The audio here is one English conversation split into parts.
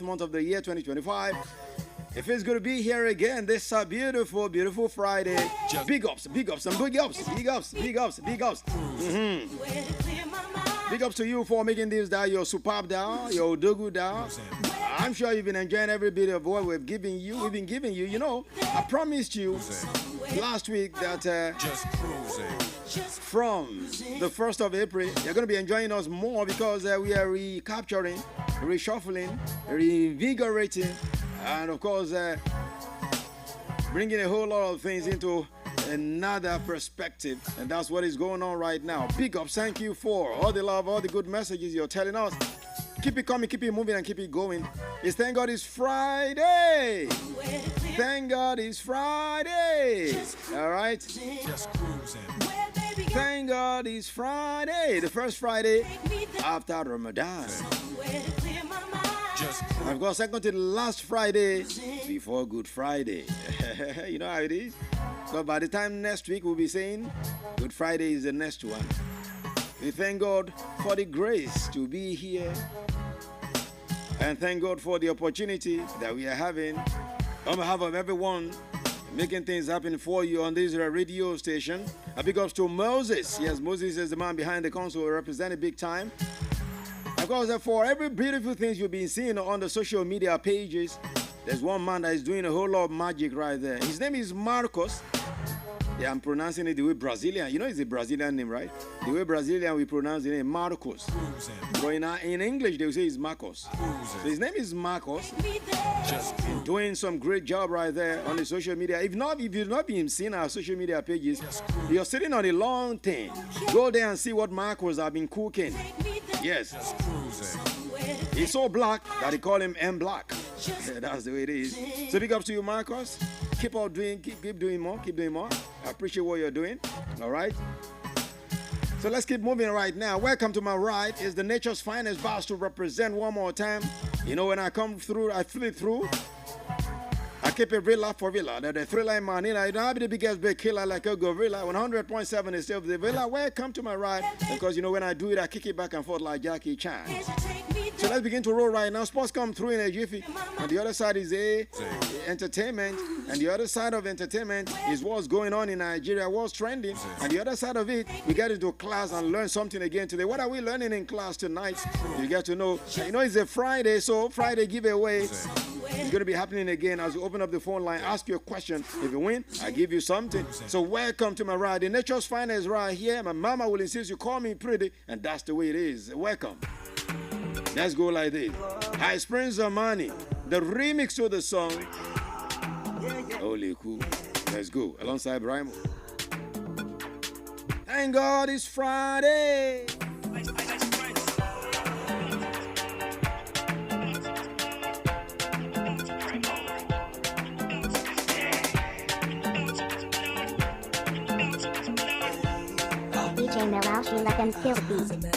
month of the year 2025. It feels good to be here again. This beautiful, beautiful Friday. Big ups, and big ups, big ups. Big ups to you for making this dial your superb dial, your Dogu dial. I'm sure you've been enjoying every bit of what we've been giving you. You know, I promised you last week that from the 1st of April, you're going to be enjoying us more because we are recapturing, reshuffling, reinvigorating, and of course, bringing a whole lot of things into another perspective. And that's what is going on right now. Big ups, thank you for all the love, all the good messages you're telling us. Keep it coming, keep it moving, and keep it going. Thank God it's Friday. Thank God it's Friday. All right? Just cruising. Thank God it's Friday. The first Friday after Ramadan. Of course, second to the last Friday before Good Friday. You know how it is? So by the time next week we'll be saying Good Friday is the next one. We thank God for the grace to be here. And thank God for the opportunity that we are having on behalf of everyone making things happen for you on this radio station. A big ups to Moses. Yes, Moses is the man behind the console representing big time. Of course, for every beautiful things you've been seeing on the social media pages, there's one man that is doing a whole lot of magic right there. His name is Marcos. Yeah, I'm pronouncing it the way Brazilian. You know it's a Brazilian name, right? The way Brazilian we pronounce the name Marcos. But in English they will say it's Marcos. So his name is Marcos. Just doing some great job right there on the social media. If you've not been seeing our social media pages, you're sitting on a long thing. Go there and see what Marcos have been cooking. Yes. He's so black that they call him M Black. That's the way it is. So big up to you, Marcos. Keep doing more. I appreciate what you're doing. All right. So let's keep moving right now. Welcome to my right is the nature's finest boss to represent one more time. You know, when I come through, I feel it through. I keep it real for villa. The thriller man, you know, I don't have the biggest big killer like a gorilla. 100.7 is still the villa. Welcome to my right. Because, you know, when I do it, I kick it back and forth like Jackie Chan. So let's begin to roll right now. Sports come through in a jiffy. On the other side is entertainment. And the other side of entertainment is what's going on in Nigeria, what's trending. And the other side of it, we get into class and learn something again today. What are we learning in class tonight? You get to know. You know, it's a Friday, so Friday giveaway is going to be happening again as we open up the phone line. Ask you a question. If you win, I give you something. So welcome to my ride. The nature's finest right here. My mama will insist you call me pretty, and that's the way it is. Welcome. Let's go like this. High Springs Zamani, the remix to the song. Holy cool. Let's go. Alongside Brimo. Thank God it's Friday. DJ Meral, she let them kill the beat.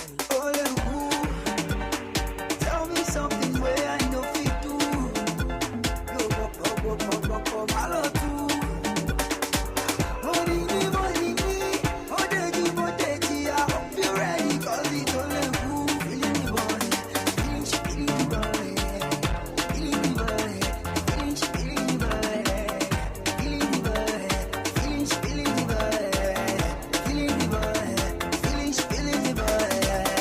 Tell me something where I know fit do. Hello too. I hope you're ready, 'cause it's only who feeling the body. Feeling the body. Feeling the body. Feeling the body. Feeling the body. Feeling the body. Feeling the body. Feeling the body.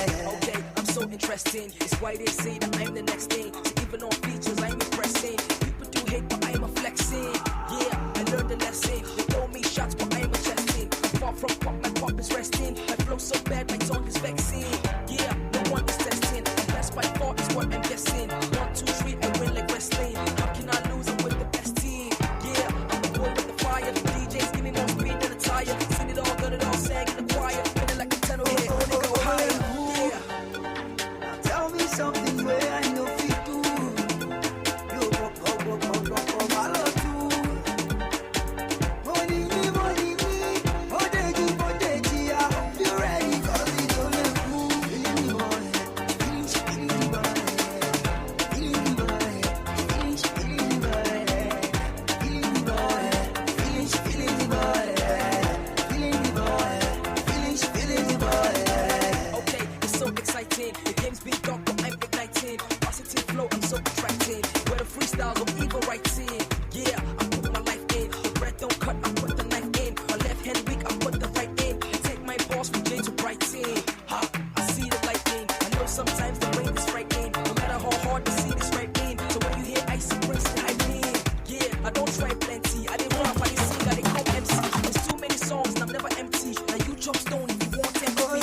styles of evil writing. Yeah, I put my life in. The breath don't cut, I put the knife in. My left hand weak, I put the right in. And take my boss from Jane to Brighton. Ha, I see the lightning. I know sometimes the rain is frightening. No matter how hard the scene is frightening. So when you hear icy brings the hype in. Yeah, I don't try plenty. I didn't rap, I didn't sing, I didn't come MC. There's too many songs and I'm never empty. Now you drop stone if you want them to be.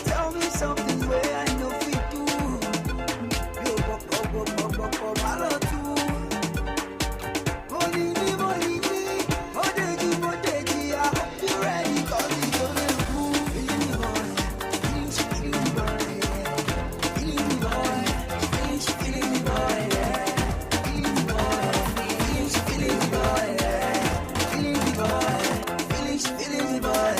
Tell me something where I know fit do. Yo, follow too. Molini, Modeji, I hope you're ready, 'cause it's gonna move. Feeling the boy, feeling the boy, feeling the boy, feeling the boy, feeling the boy, feeling the boy, feeling the boy, feeling the boy.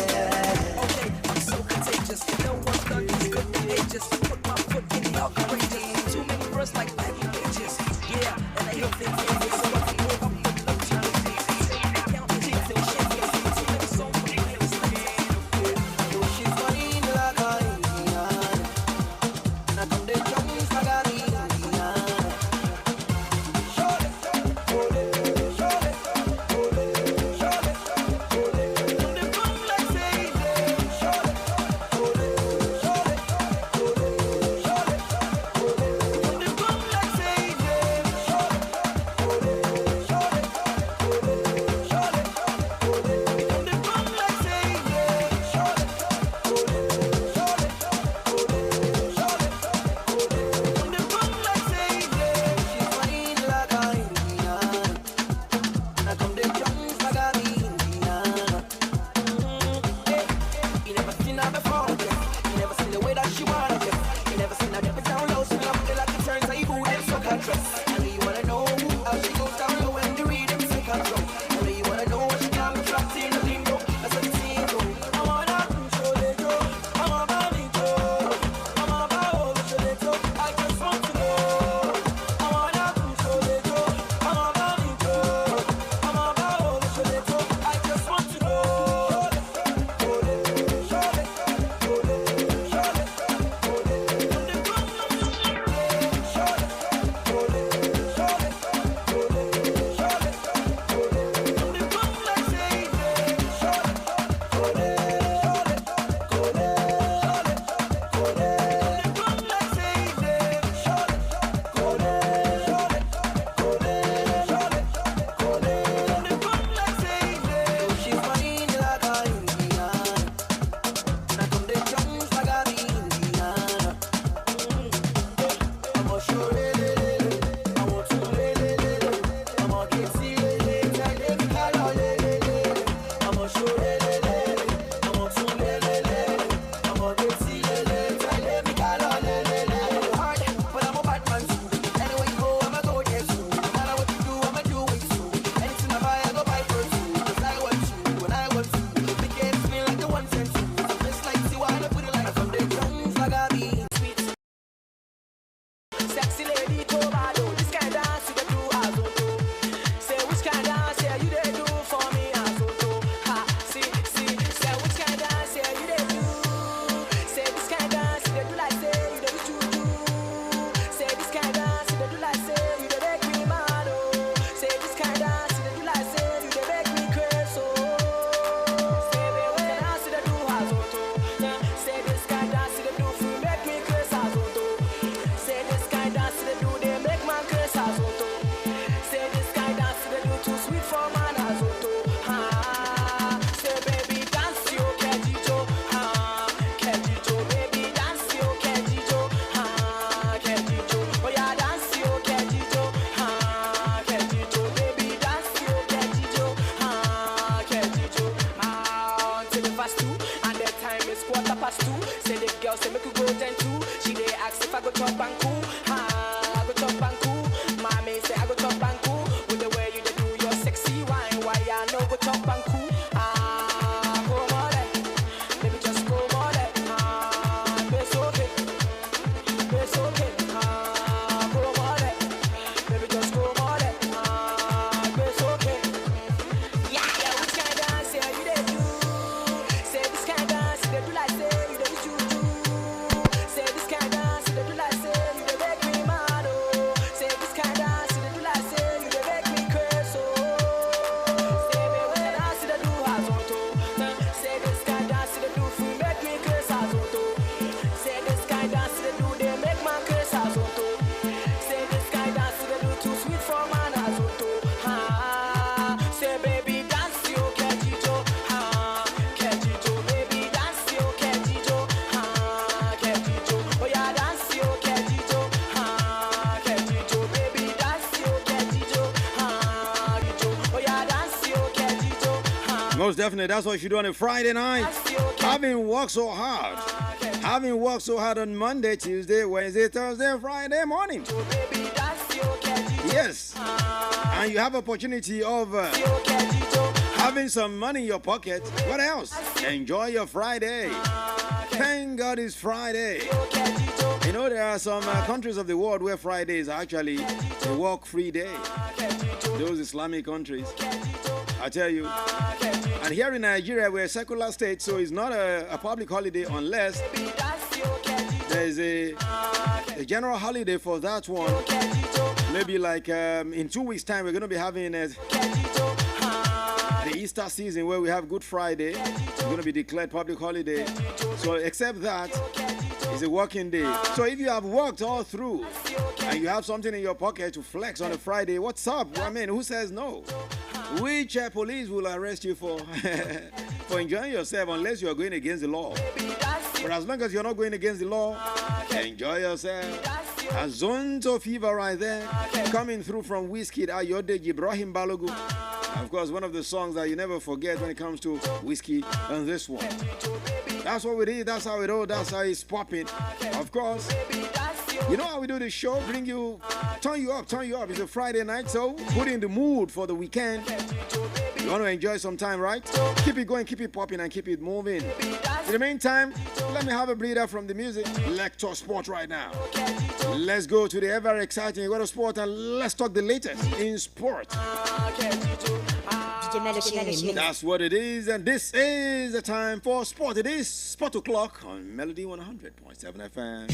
Okay, I'm so contagious. No one's done these good behaviors. Put my foot in the outrageous. Too many words like life pages. Yeah, and I hear things like this. So I can go up with no time. Count the cheeks and shit. Too many songs for the playlist. Yo, she's funny like a Indian. I come the drums like a Indian. Show it, hold it, show it, hold it, show it, hold it. Come the drum like say it. Show it, hold it, show it, hold it, show it, hold it. Come the drum like say it. Show it, hold it, show it, hold it, show it, hold it. Come the drum like say it. Show it, hold it, show it, hold it, show it, hold it. Come the drum like say it. She's funny like a Indian. I come the drums like a Indian. You never seen her before, yeah. You never seen the way that she wanna dress. You never seen her dip it down low, swing up like it turns how you boot and suck her dress. I know you wanna know how she goes down low when the rhythm take control. I know you wanna know what she got me trapped in the limbo. That's what the scene go. I wanna control it, go. I wanna be go. I wanna bow, control it, go. I just want to know. I wanna control it, go. I wanna be go. I wanna bow, control it, go. I just want to know. Hold it, show it, hold it, show it, hold it. From the drum, show it, hold it, show it, hold it, show it, hold it. From the drum, like say it, show it, hold it, show it, hold it, show it, hold it. From the drum, like say it, show it, hold it, show it, hold it, show it, hold it. From the drum, like say it, she's funny like a Indian. I come the drums like a Indian. I'm a show it, I want to I'm a get see it, tell them color I'm a show it, I want to I'm a get see it, tell them color I'm hard, but I'm a bad man too. Anywhere you go, I'ma go there too. No matter what you do, I'ma do it too. Anything I buy, I go buy for two. 'Cause I want to, when I want to. The kids feel like the ones and two. Just like you wanna put it like from the drums like a beat. Sweet. Sexy lady, Tobado. This kind of dance you dey do as well. Say which kind of dance yeah, you dey do for me as well. Ha, see. Say which kind of dance yeah, you dey do. Say this kind of dance you dey do like say you dey do juju. Say this kind of dance you dey do like say you dey make me mad oh. Say this kind of dance you dey do like say you dey make me crazy oh. Say baby what kind of dance you dey do as well. Say this kind of dance you dey do for make me crazy as well. Say this kind of dance you dey do they make my Most definitely, that's what you do on a Friday night. Having worked so hard. Having worked so hard on Monday, Tuesday, Wednesday, Thursday, Friday morning. Yes. And you have opportunity of having some money in your pocket. What else? Enjoy your Friday. Thank God it's Friday. You know, there are some countries of the world where Friday is actually a work-free day. Those Islamic countries, I tell you. And here in Nigeria, we're a secular state, so it's not a public holiday unless there's a general holiday for that one. Maybe like in 2 weeks' time, we're going to be having the Easter season where we have Good Friday. It's going to be declared public holiday. So except that, it's a working day. So if you have worked all through and you have something in your pocket to flex on a Friday, what's up? I mean, who says no? Which police will arrest you for for enjoying yourself unless you are going against the law? But as long as you're not going against the law, enjoy yourself. A Zonto fever right there, coming through from Whiskey Ayode Ibrahim Balogu. Of course, one of the songs that you never forget when it comes to whiskey, and this one. That's what we did, that's how it all, that's how it's popping. Of course, you know how we do the show, turn you up. It's a Friday night, so put in the mood for the weekend. You want to enjoy some time, right? Keep it going, keep it popping, and keep it moving. In the meantime, let me have a breather from the music. Let's talk sport right now. Let's go to the ever exciting Go to Sport and let's talk the latest in sport. That's what it is, and this is the time for sport. It is Sport O'Clock on Melody 100.7 FM.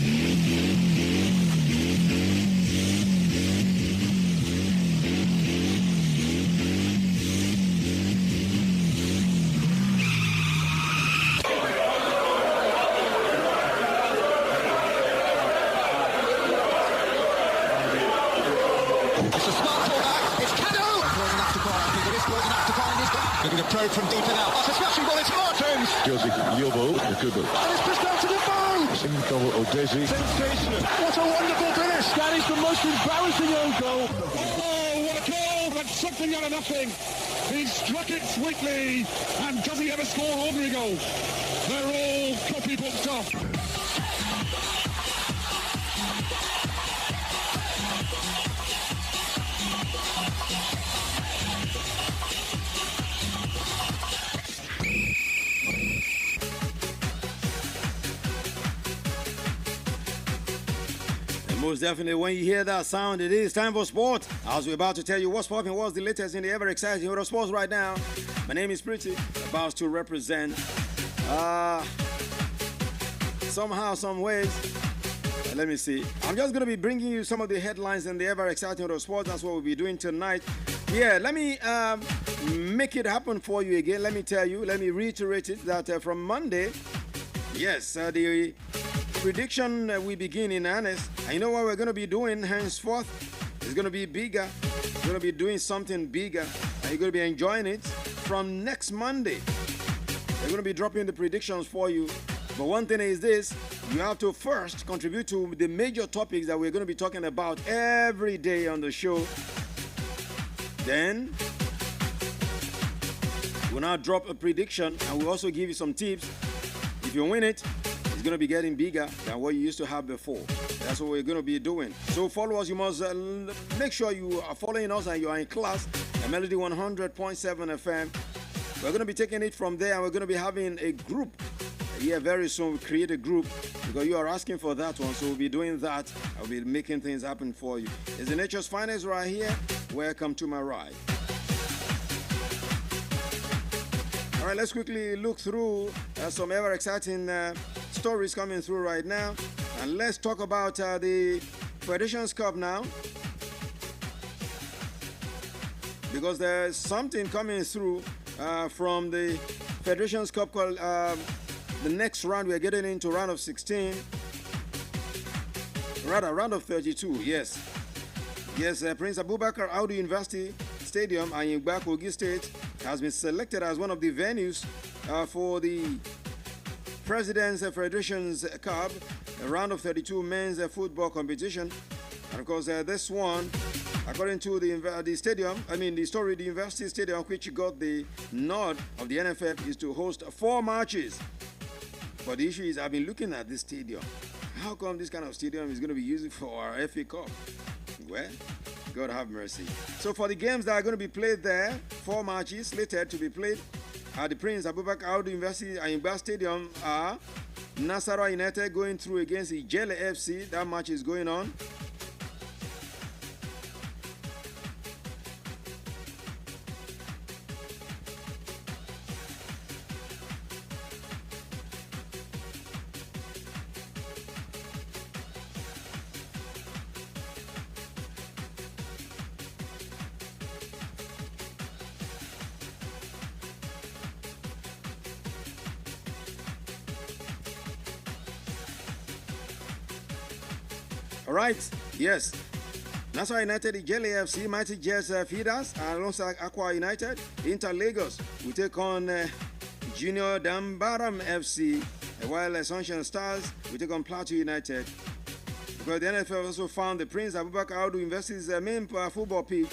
Throw from deep and out. That's a smashing ball. It's Martins. Josie Yobo, the good ball. And it's pushed out to the ball. Simco Odesi. Sensational. What a wonderful finish. That is the most embarrassing own goal. Oh, what a goal. That's something out of nothing. He struck it sweetly. And does he ever score ordinary goals? They're all copybook stuff. Most definitely, when you hear that sound, it is time for sport. As we're about to tell you what's popping, what's the latest in the ever exciting world of sports right now. My name is Pretty, about to represent somehow, some ways. Let me see. I'm just going to be bringing you some of the headlines in the ever exciting world of sports. That's what we'll be doing tonight. Yeah, let me make it happen for you again. Let me tell you, let me reiterate it that from Monday, yes, the prediction we begin in earnest. And you know what we're going to be doing henceforth? It's going to be bigger. We're going to be doing something bigger. And you're going to be enjoying it from next Monday. We're going to be dropping the predictions for you. But one thing is this, you have to first contribute to the major topics that we're going to be talking about every day on the show. Then we'll now drop a prediction and we'll also give you some tips. If you win it, it's going to be getting bigger than what you used to have before. That's what we're going to be doing. So follow us. You must make sure you are following us and you are in class at Melody 100.7 FM. We're going to be taking it from there and we're going to be having a group. Yeah, very soon we'll create a group because you are asking for that one. So we'll be doing that. I'll be making things happen for you. It's the Nature's Finest right here. Welcome to my ride. All right, let's quickly look through some ever exciting stories coming through right now. And let's talk about the Federations Cup now. Because there's something coming through from the Federations Cup called the next round. We're getting into round of 16. Rather, round of 32, yes. Yes, Prince Abubakar Audu University Stadium in Kogi State has been selected as one of the venues for the President's Federations Cup, a round of 32 men's football competition. And of course, this one According to the stadium, the story, the University Stadium, which got the nod of the NFF, is to host 4 matches. But the issue is, I've been looking at this stadium. How come this kind of stadium is going to be used for our FA Cup? Well, God have mercy. So for the games that are going to be played there, 4 matches slated to be played at the Prince Abubakar Audu University Ayimba Stadium are Nasarawa United going through against Ijele FC. That match is going on. All right, yes. Nasarawa United, Ijele FC, Mighty Jets Feeders, alongside Aqua United. Inter Lagos will take on Junior Dambaram FC, while Sunshine Stars will take on Plateau United. Because the NFL also found the Prince Abubakar Audu University's main football pitch,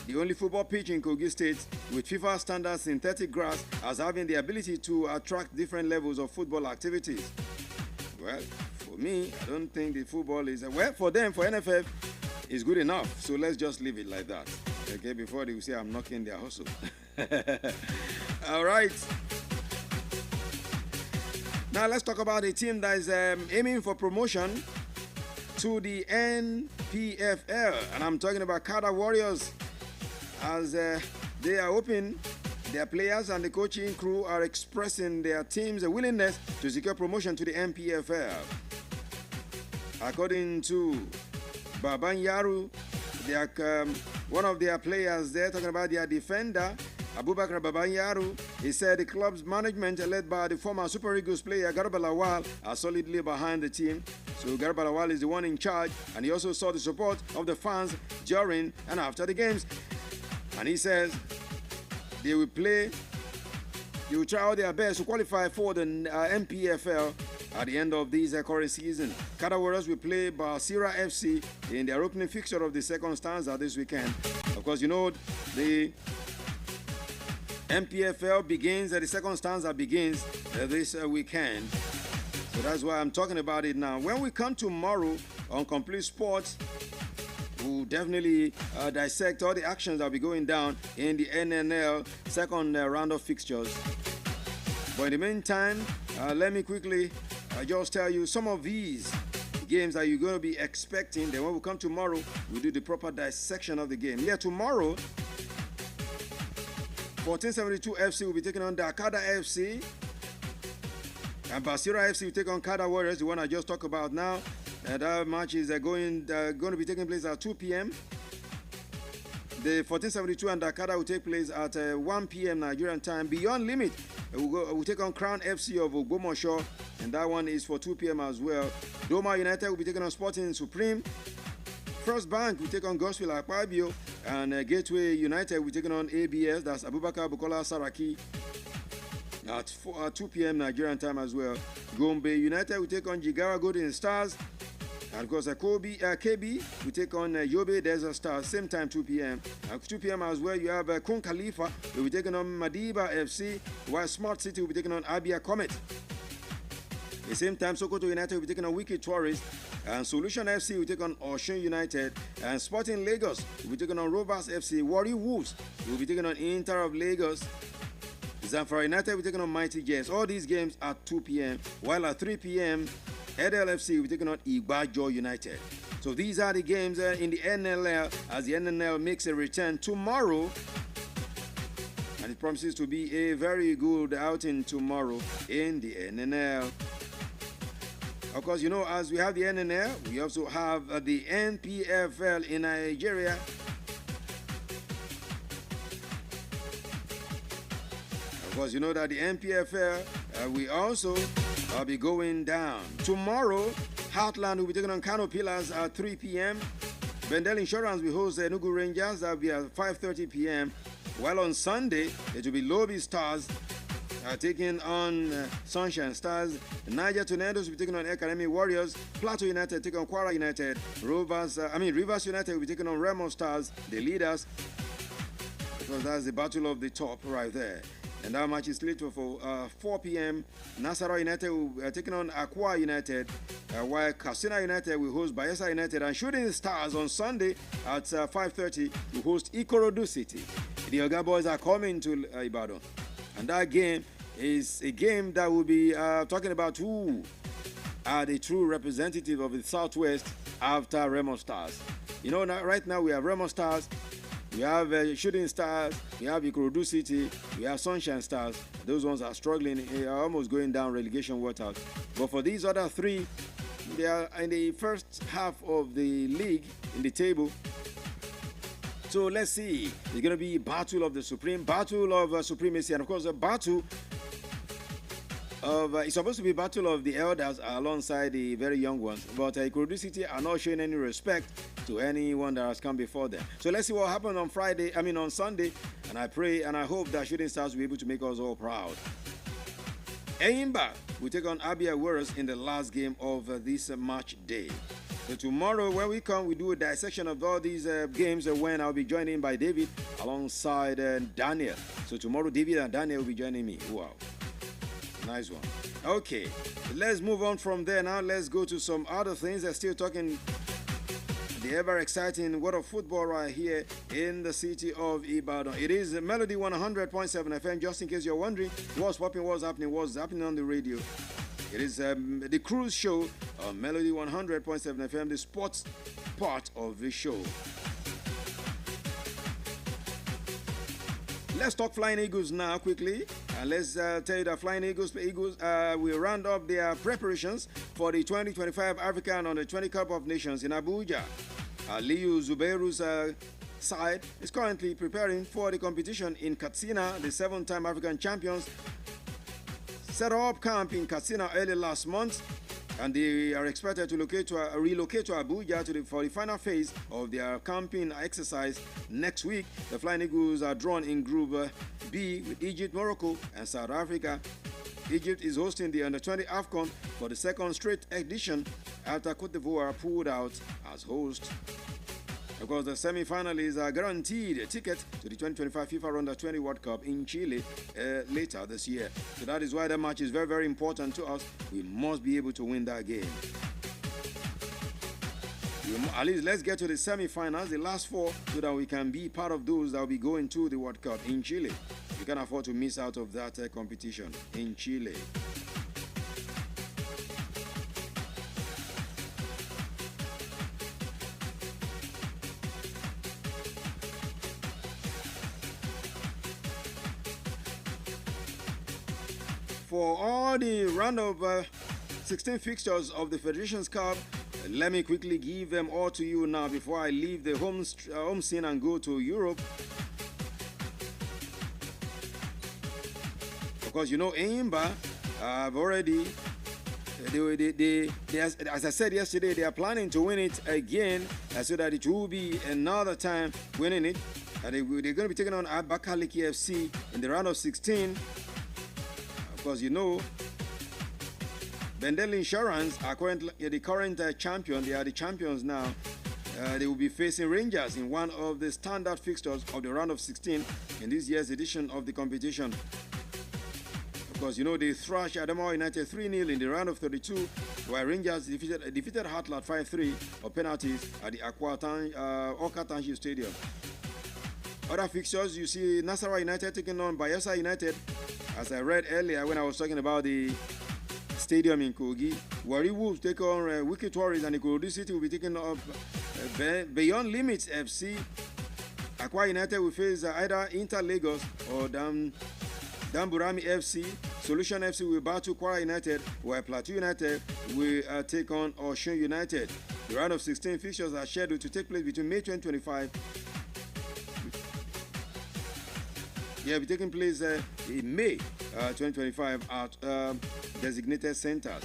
the only football pitch in Kogi State with FIFA standard synthetic grass, as having the ability to attract different levels of football activities. Well, for me, I don't think the football is... Well, for them, for NFF, it's good enough. So let's just leave it like that. Okay, before they will say I'm knocking their hustle. All right. Now let's talk about a team that is aiming for promotion to the NPFL. And I'm talking about Kada Warriors, as they are hoping their players and the coaching crew are expressing their team's willingness to secure promotion to the NPFL. According to Babanyaru, one of their players there, talking about their defender, Abubakar Babanyaru, he said the club's management, led by the former Super Eagles player Garba Lawal, are solidly behind the team. So Garba Lawal is the one in charge, and he also saw the support of the fans during and after the games. And he says they will try out their best to qualify for the NPFL at the end of this current season. Kada Warriors will play Basira FC in their opening fixture of the second stanza this weekend. Of course, you know, the NPFL begins, the second stanza begins this weekend. So that's why I'm talking about it now. When we come tomorrow on Complete Sports, we'll definitely dissect all the actions that will be going down in the NNL second round of fixtures. But in the meantime, let me quickly just tell you some of these games that you're going to be expecting. Then when we come tomorrow, we'll do the proper dissection of the game. Yeah, tomorrow, 1472 FC will be taking on Dakada FC. And Basira FC will take on Kada Warriors, the one I just talked about now. That match is going to be taking place at 2 p.m. The 1472 and Dakada will take place at 1 p.m. Nigerian time. Beyond Limit we'll take on Crown FC of Ogbomoso, and that one is for 2 p.m. as well. Doma United will be taking on Sporting Supreme. First Bank will take on Gospel Akpabio, and Gateway United will be taking on ABS, that's Abubakar Bukola Saraki, at 2 p.m. Nigerian time as well. Gombe United will take on Jigawa Golden Stars. And of course, KB will take on Yobe Desert Stars, same time, 2 p.m. At 2 p.m. as well, you have Kun Khalifa will be taking on Madiba FC, while Smart City will be taking on Abia Comet. At the same time, Sokoto United will be taking on Wiki Tourist, and Solution FC will take on Osun United, and Sporting Lagos will be taking on Rovers FC. Warri Wolves will be taking on Inter of Lagos. Zamfara United will be taking on Mighty Jets. All these games at 2 p.m. While at 3 p.m., Edel FC will be taking on Igbajo United. So these are the games in the NLL, as the NNL makes a return tomorrow. And it promises to be a very good outing tomorrow in the NNL. Of course, you know, as we have the NNL, we also have the NPFL in Nigeria. Of course, you know that the NPFL, we also be going down. Tomorrow, Heartland will be taking on Kano Pillars at 3 p.m. Bendel Insurance will host the Enugu Rangers. That will be at 5:30 p.m. While on Sunday, it will be Lobby Stars taking on Sunshine Stars. Niger Tornadoes will be taking on Academy Warriors. Plateau United taking on Kwara United. Rivers United will be taking on Remo Stars, the leaders, because that's the battle of the top right there. And that match is slated for 4 p.m. Nasarawa United will be taking on Akwa United, while Katsina United will host Bayelsa United, and Shooting Stars on Sunday at 5:30 will host Ikorodu City. The Oga Boys are coming to Ibadan, and that game is a game that will be talking about who are the true representative of the Southwest after Remo Stars. You know, right now we have Remo Stars, we have Shooting Stars, we have Ikorodu City, we have Sunshine Stars. Those ones are struggling, are almost going down relegation waters. But for these other three, they are in the first half of the league in the table. So let's see. It's going to be battle of the supremacy, and of course a battle of it's supposed to be battle of the elders alongside the very young ones. But Ikorodu City are not showing any respect to anyone that has come before them. So let's see what happens on Sunday, and I pray and I hope that Shooting Stars will be able to make us all proud. Eyimba will take on Abia Warriors in the last game of this match day. So tomorrow when we come, we do a dissection of all these games when I'll be joined in by David alongside Daniel. So tomorrow David and Daniel will be joining me. Wow. Nice one. Okay, let's move on from there now. Let's go to some other things. They're still talking the ever exciting world of football right here in the city of Ibadan. It is Melody 100.7 FM. Just in case you're wondering what's popping, what's happening on the radio. It is the cruise show on Melody 100.7 FM, the sports part of the show. Let's talk Flying Eagles now quickly. And let's tell you that Flying Eagles will round up their preparations for the 2025 African Under-20 Cup of Nations in Abuja. Aliyu Zubairu's side is currently preparing for the competition in Katsina. The 7-time African champions set up camp in Katsina early last month, and they are expected to relocate to Abuja for the final phase of their camping exercise next week. The Flying Eagles are drawn in Group B with Egypt, Morocco, and South Africa. Egypt is hosting the Under-20 AFCON for the second straight edition after Cote d'Ivoire pulled out as host. Of course, the semi-finalists are guaranteed a ticket to the 2025 FIFA Under-20 World Cup in Chile later this year. So that is why that match is very, very important to us. We must be able to win that game. At least let's get to the semi-finals, the last four, so that we can be part of those that will be going to the World Cup in Chile. We can't afford to miss out of that competition in Chile. For all the round of 16 fixtures of the Federations Cup, let me quickly give them all to you now before I leave the home scene and go to Europe. Of course, you know, Eyimba have already, as I said yesterday, they are planning to win it again so that it will be another time winning it. And they're going to be taking on Abakaliki FC in the round of 16. Because you know, Bendel Insurance are the current champion. They are the champions now. They will be facing Rangers in one of the standard fixtures of the round of 16 in this year's edition of the competition. Of course, you know, they thrashed Adamawa United 3-0 in the round of 32, while Rangers defeated Heartland 5-3 on penalties at the Oka Township Stadium. Other fixtures, you see Nasarawa United taking on Bayelsa United. As I read earlier when I was talking about the stadium in Kogi, Wari Wolves take on Wiki Tourists, and Ikorodu City will be taking up Beyond Limits FC. Akwa United will face either Inter Lagos or Damburami FC. Solution FC will battle Kwara United, while Plateau United will take on Osun United. The round of 16 fixtures are scheduled to take place between May 2025. Yeah, will be taking place in May 2025 at designated centers.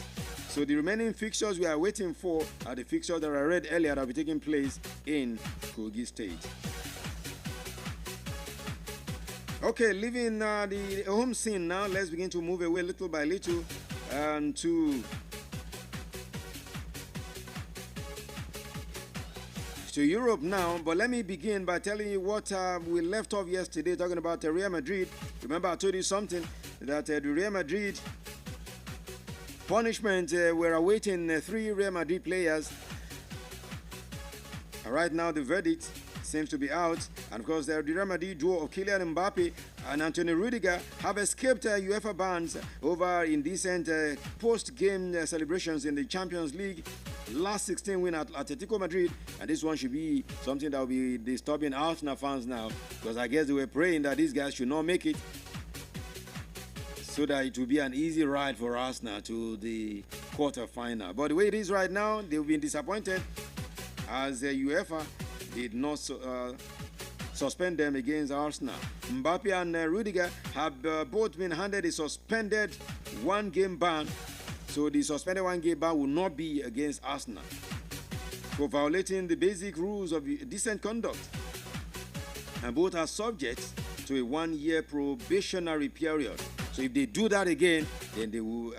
So the remaining fixtures we are waiting for are the fixtures that I read earlier that will be taking place in Kogi State. Okay, leaving the home scene now, let's begin to move away little by little to Europe now. But let me begin by telling you what we left off yesterday, talking about Real Madrid. Remember, I told you something that the Real Madrid punishment were awaiting 3 Real Madrid players. Right now, the verdict seems to be out, and of course, the Real Madrid duo of Kylian Mbappe and Antonio Rudiger have escaped UEFA bans over indecent post-game celebrations in the Champions League last 16 win at Atletico Madrid, and this one should be something that will be disturbing Arsenal fans now, because I guess they were praying that these guys should not make it, so that it will be an easy ride for Arsenal to the quarter-final. But the way it is right now, they've been disappointed as UEFA did not suspend them against Arsenal. Mbappe and Rudiger have both been handed a suspended 1-game ban, so the suspended 1-game ban will not be against Arsenal for violating the basic rules of decent conduct, and both are subject to a 1-year probationary period. So if they do that again, then they will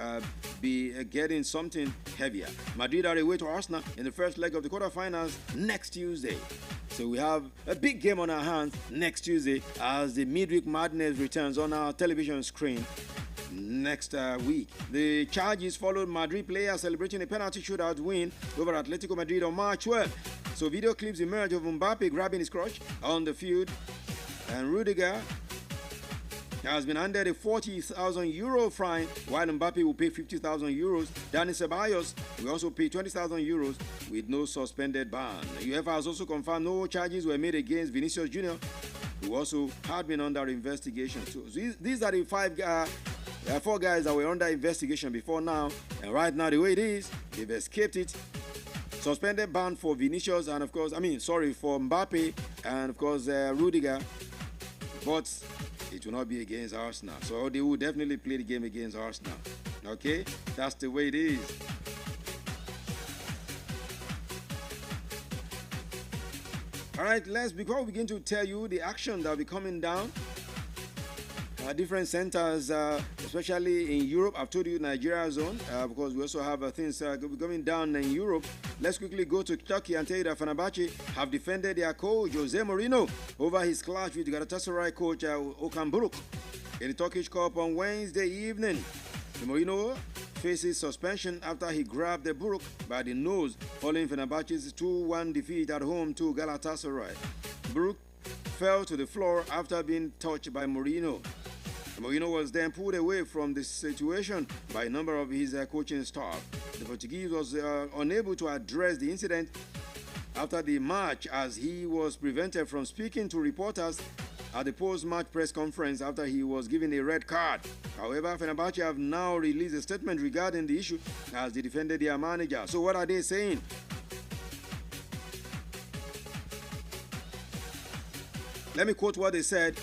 be getting something heavier. Madrid are away to Arsenal in the first leg of the quarterfinals next Tuesday. So we have a big game on our hands next Tuesday as the midweek madness returns on our television screen next week. The charges followed Madrid players celebrating a penalty shootout win over Atletico Madrid on March 12th. So video clips emerge of Mbappe grabbing his crotch on the field, and Rudiger has been handed a 40,000 euro fine, while Mbappe will pay 50,000 euros. Dani Ceballos will also pay 20,000 euros with no suspended ban. UEFA has also confirmed no charges were made against Vinicius Jr., who also had been under investigation. So these are the 4 guys that were under investigation before now, and right now the way it is, they've escaped it. Suspended ban for Vinicius and for Mbappe and of course Rudiger, but it will not be against Arsenal. So they will definitely play the game against Arsenal. Okay, that's the way it is. All right, before we begin to tell you the action that will be coming down, different centers, especially in Europe. I've told you Nigeria zone, because we also have things coming down in Europe. Let's quickly go to Turkey and tell you that Fenerbahce have defended their coach Jose Mourinho over his clash with Galatasaray coach Okan Buruk in the Turkish Cup on Wednesday evening. Mourinho faces suspension after he grabbed the Buruk by the nose following Fenerbahce's 2-1 defeat at home to Galatasaray. Buruk fell to the floor after being touched by Mourinho. Mourinho was then pulled away from the situation by a number of his coaching staff. The Portuguese was unable to address the incident after the match, as he was prevented from speaking to reporters at the post-match press conference after he was given a red card. However, Fenerbahce have now released a statement regarding the issue as they defended their manager. So what are they saying? Let me quote what they said.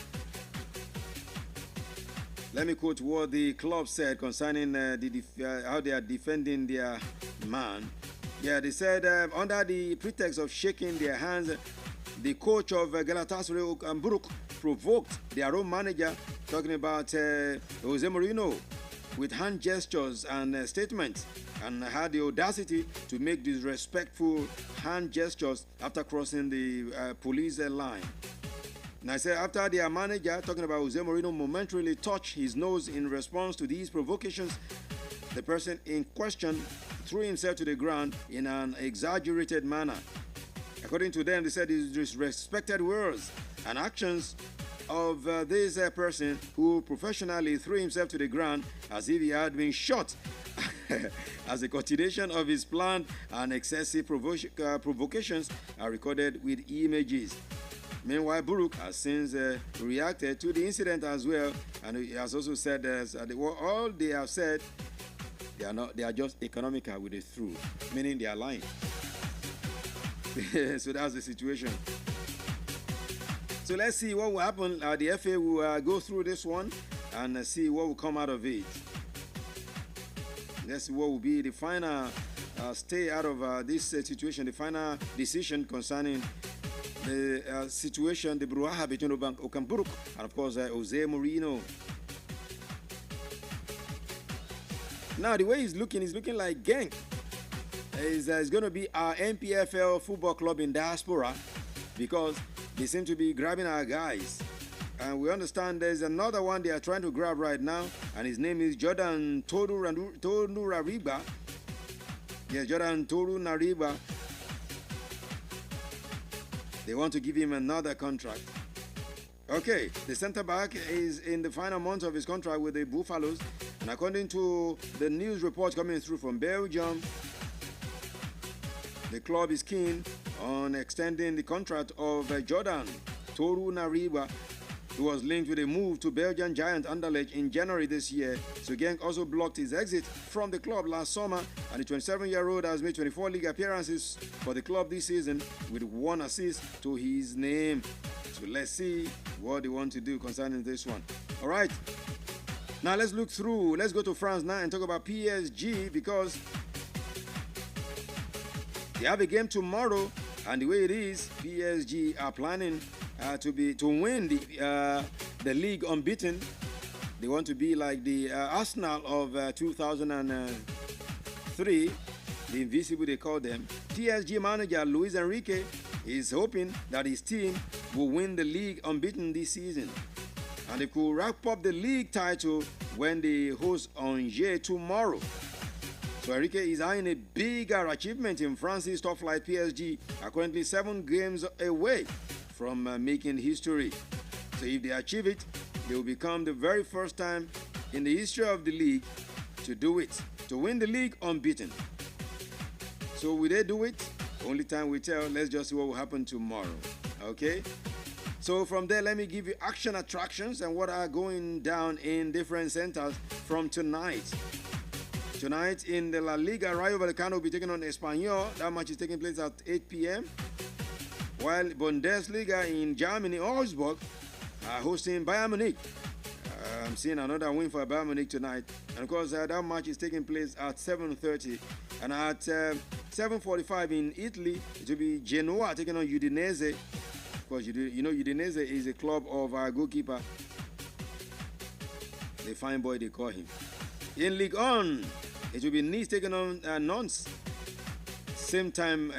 Let me quote what the club said concerning how they are defending their man. Yeah, they said under the pretext of shaking their hands, the coach of Galatasaray, Buruk, provoked their own manager, talking about Jose Mourinho, with hand gestures and statements, and had the audacity to make disrespectful hand gestures after crossing the police line. And I said, after their manager, talking about Jose Mourinho, momentarily touched his nose in response to these provocations, the person in question threw himself to the ground in an exaggerated manner. According to them, they said these disrespected words and actions of this person who professionally threw himself to the ground as if he had been shot as a continuation of his planned and excessive provocations are recorded with images. Meanwhile, Buruk has since reacted to the incident as well, and he has also said all they have said, they are just economical with the truth, meaning they are lying. So that's the situation. So let's see what will happen. The FA will go through this one and see what will come out of it. Let's see what will be the final stay out of this situation, the final decision concerning the situation, the brouhaha between Okamburuk and, of course, Jose Mourinho. Now, the way he's looking like Genk. It's going to be our NPFL football club in diaspora because they seem to be grabbing our guys. And we understand there's another one they are trying to grab right now, and his name is Jordan Toru Nariba. Yes, Jordan Toru Nariba. They want to give him another contract. Okay, the center back is in the final months of his contract with the Buffaloes, and according to the news reports coming through from Belgium, the club is keen on extending the contract of Jordan Toru Nariba, who was linked with a move to Belgian giant Anderlecht in January this year. So Genk also blocked his exit from the club last summer, and the 27-year-old has made 24 league appearances for the club this season with 1 assist to his name. So let's see what they want to do concerning this one. All right. Now let's look through. Let's go to France now and talk about PSG because they have a game tomorrow, and the way it is, PSG are planning to win the league unbeaten. They want to be like the Arsenal of 2003, the Invisible they call them. PSG manager Luis Enrique is hoping that his team will win the league unbeaten this season, and they could wrap up the league title when they host Angers tomorrow. So Enrique is eyeing a bigger achievement in France's top flight. PSG are currently 7 games away from making history. So if they achieve it, they will become the very first time in the history of the league to do it, to win the league unbeaten. So will they do it? Only time will tell. Let's just see what will happen tomorrow. Okay? So from there, let me give you action attractions and what are going down in different centers from tonight. Tonight in the La Liga, Rayo Vallecano will be taking on Espanyol. That match is taking place at 8 p.m. While Bundesliga in Germany, Augsburg, are hosting Bayern Munich. I'm seeing another win for Bayern Munich tonight. And of course, that match is taking place at 7:30. And at 7:45 in Italy, it will be Genoa taking on Udinese. Of course, you know Udinese is a club of our goalkeeper. The fine boy, they call him. In Ligue 1, it will be Nice taking on Nantes. Same time,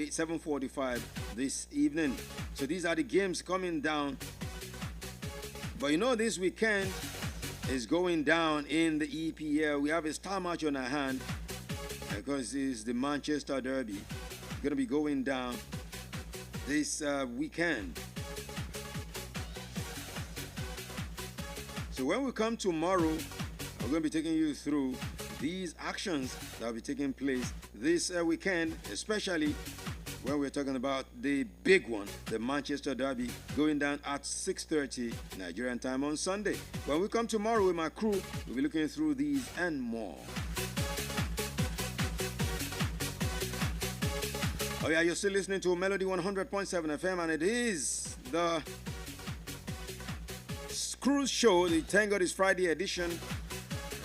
7:45 this evening. So these are the games coming down. But you know, this weekend is going down in the EPL. We have a star match on our hand because it's the Manchester Derby. It's going to be going down this weekend. So when we come tomorrow, we're going to be taking you through these actions that will be taking place this weekend, especially when we're talking about the big one, the Manchester Derby, going down at 6:30 Nigerian time on Sunday. When we come tomorrow with my crew, we'll be looking through these and more. Oh yeah, you're still listening to Melody 100.7 FM, and it is the Cruise Show, the Thank God It's Friday edition,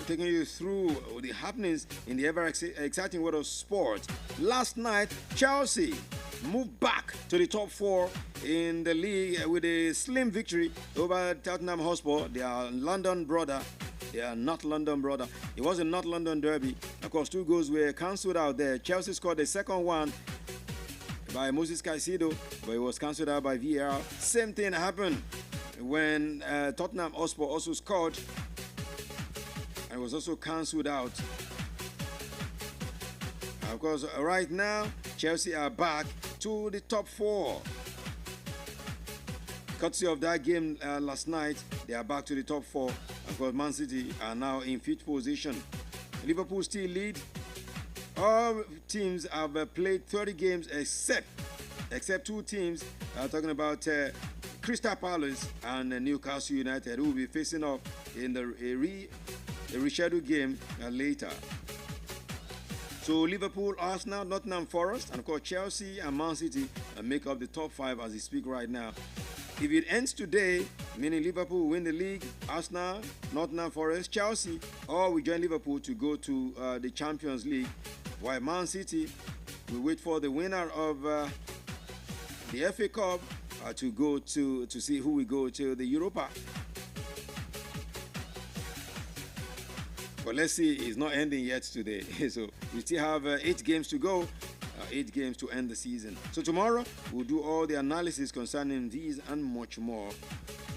taking you through the happenings in the ever exciting world of sport. Last night, Chelsea moved back to the top 4 in the league with a slim victory over Tottenham Hotspur. They are London brother. They are not London brother. It was a North London derby. Of course, 2 goals were cancelled out there. Chelsea scored the second one by Moses Caicedo, but it was cancelled out by VAR. Same thing happened when Tottenham Hotspur also scored, and it was also cancelled out. Of course, right now, Chelsea are back to the top 4. Courtesy of that game last night, they are back to the top 4. Of course, Man City are now in 5th position. Liverpool still lead. All teams have played 30 games except 2 teams. Talking about Crystal Palace and Newcastle United, who will be facing off in a rescheduled game later. So Liverpool, Arsenal, Nottingham Forest, and of course Chelsea and Man City make up the top 5 as we speak right now. If it ends today, meaning Liverpool win the league, Arsenal, Nottingham Forest, Chelsea, all will join Liverpool to go to the Champions League, while Man City will wait for the winner of the FA Cup to go to see who we go to the Europa. But let's see, it's not ending yet today. So we still have 8 games to go, 8 games to end the season. So tomorrow we'll do all the analysis concerning these and much more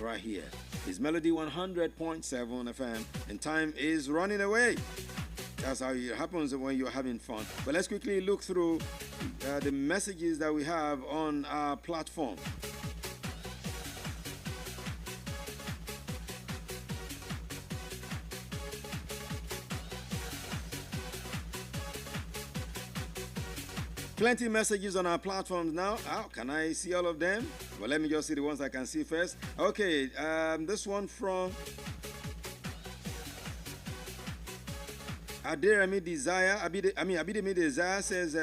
right here. It's Melody 100.7 FM, and time is running away. That's how it happens when you're having fun. But let's quickly look through the messages that we have on our platform. Plenty messages on our platforms now. How can I see all of them? Well, let me just see the ones I can see first. Okay, this one from Adiremi Desire. Abidemi Desire says,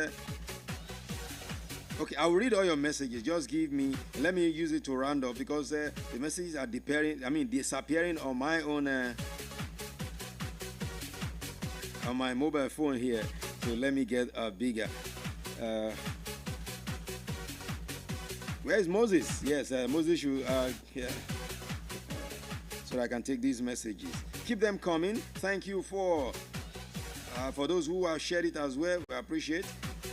okay, I'll read all your messages. Just give me, let me use it to round up because the messages are disappearing on my own, on my mobile phone here. So let me get bigger. Where is Moses? Yes, Moses should, yeah. So I can take these messages. Keep them coming. Thank you for those who have shared it as well. We appreciate.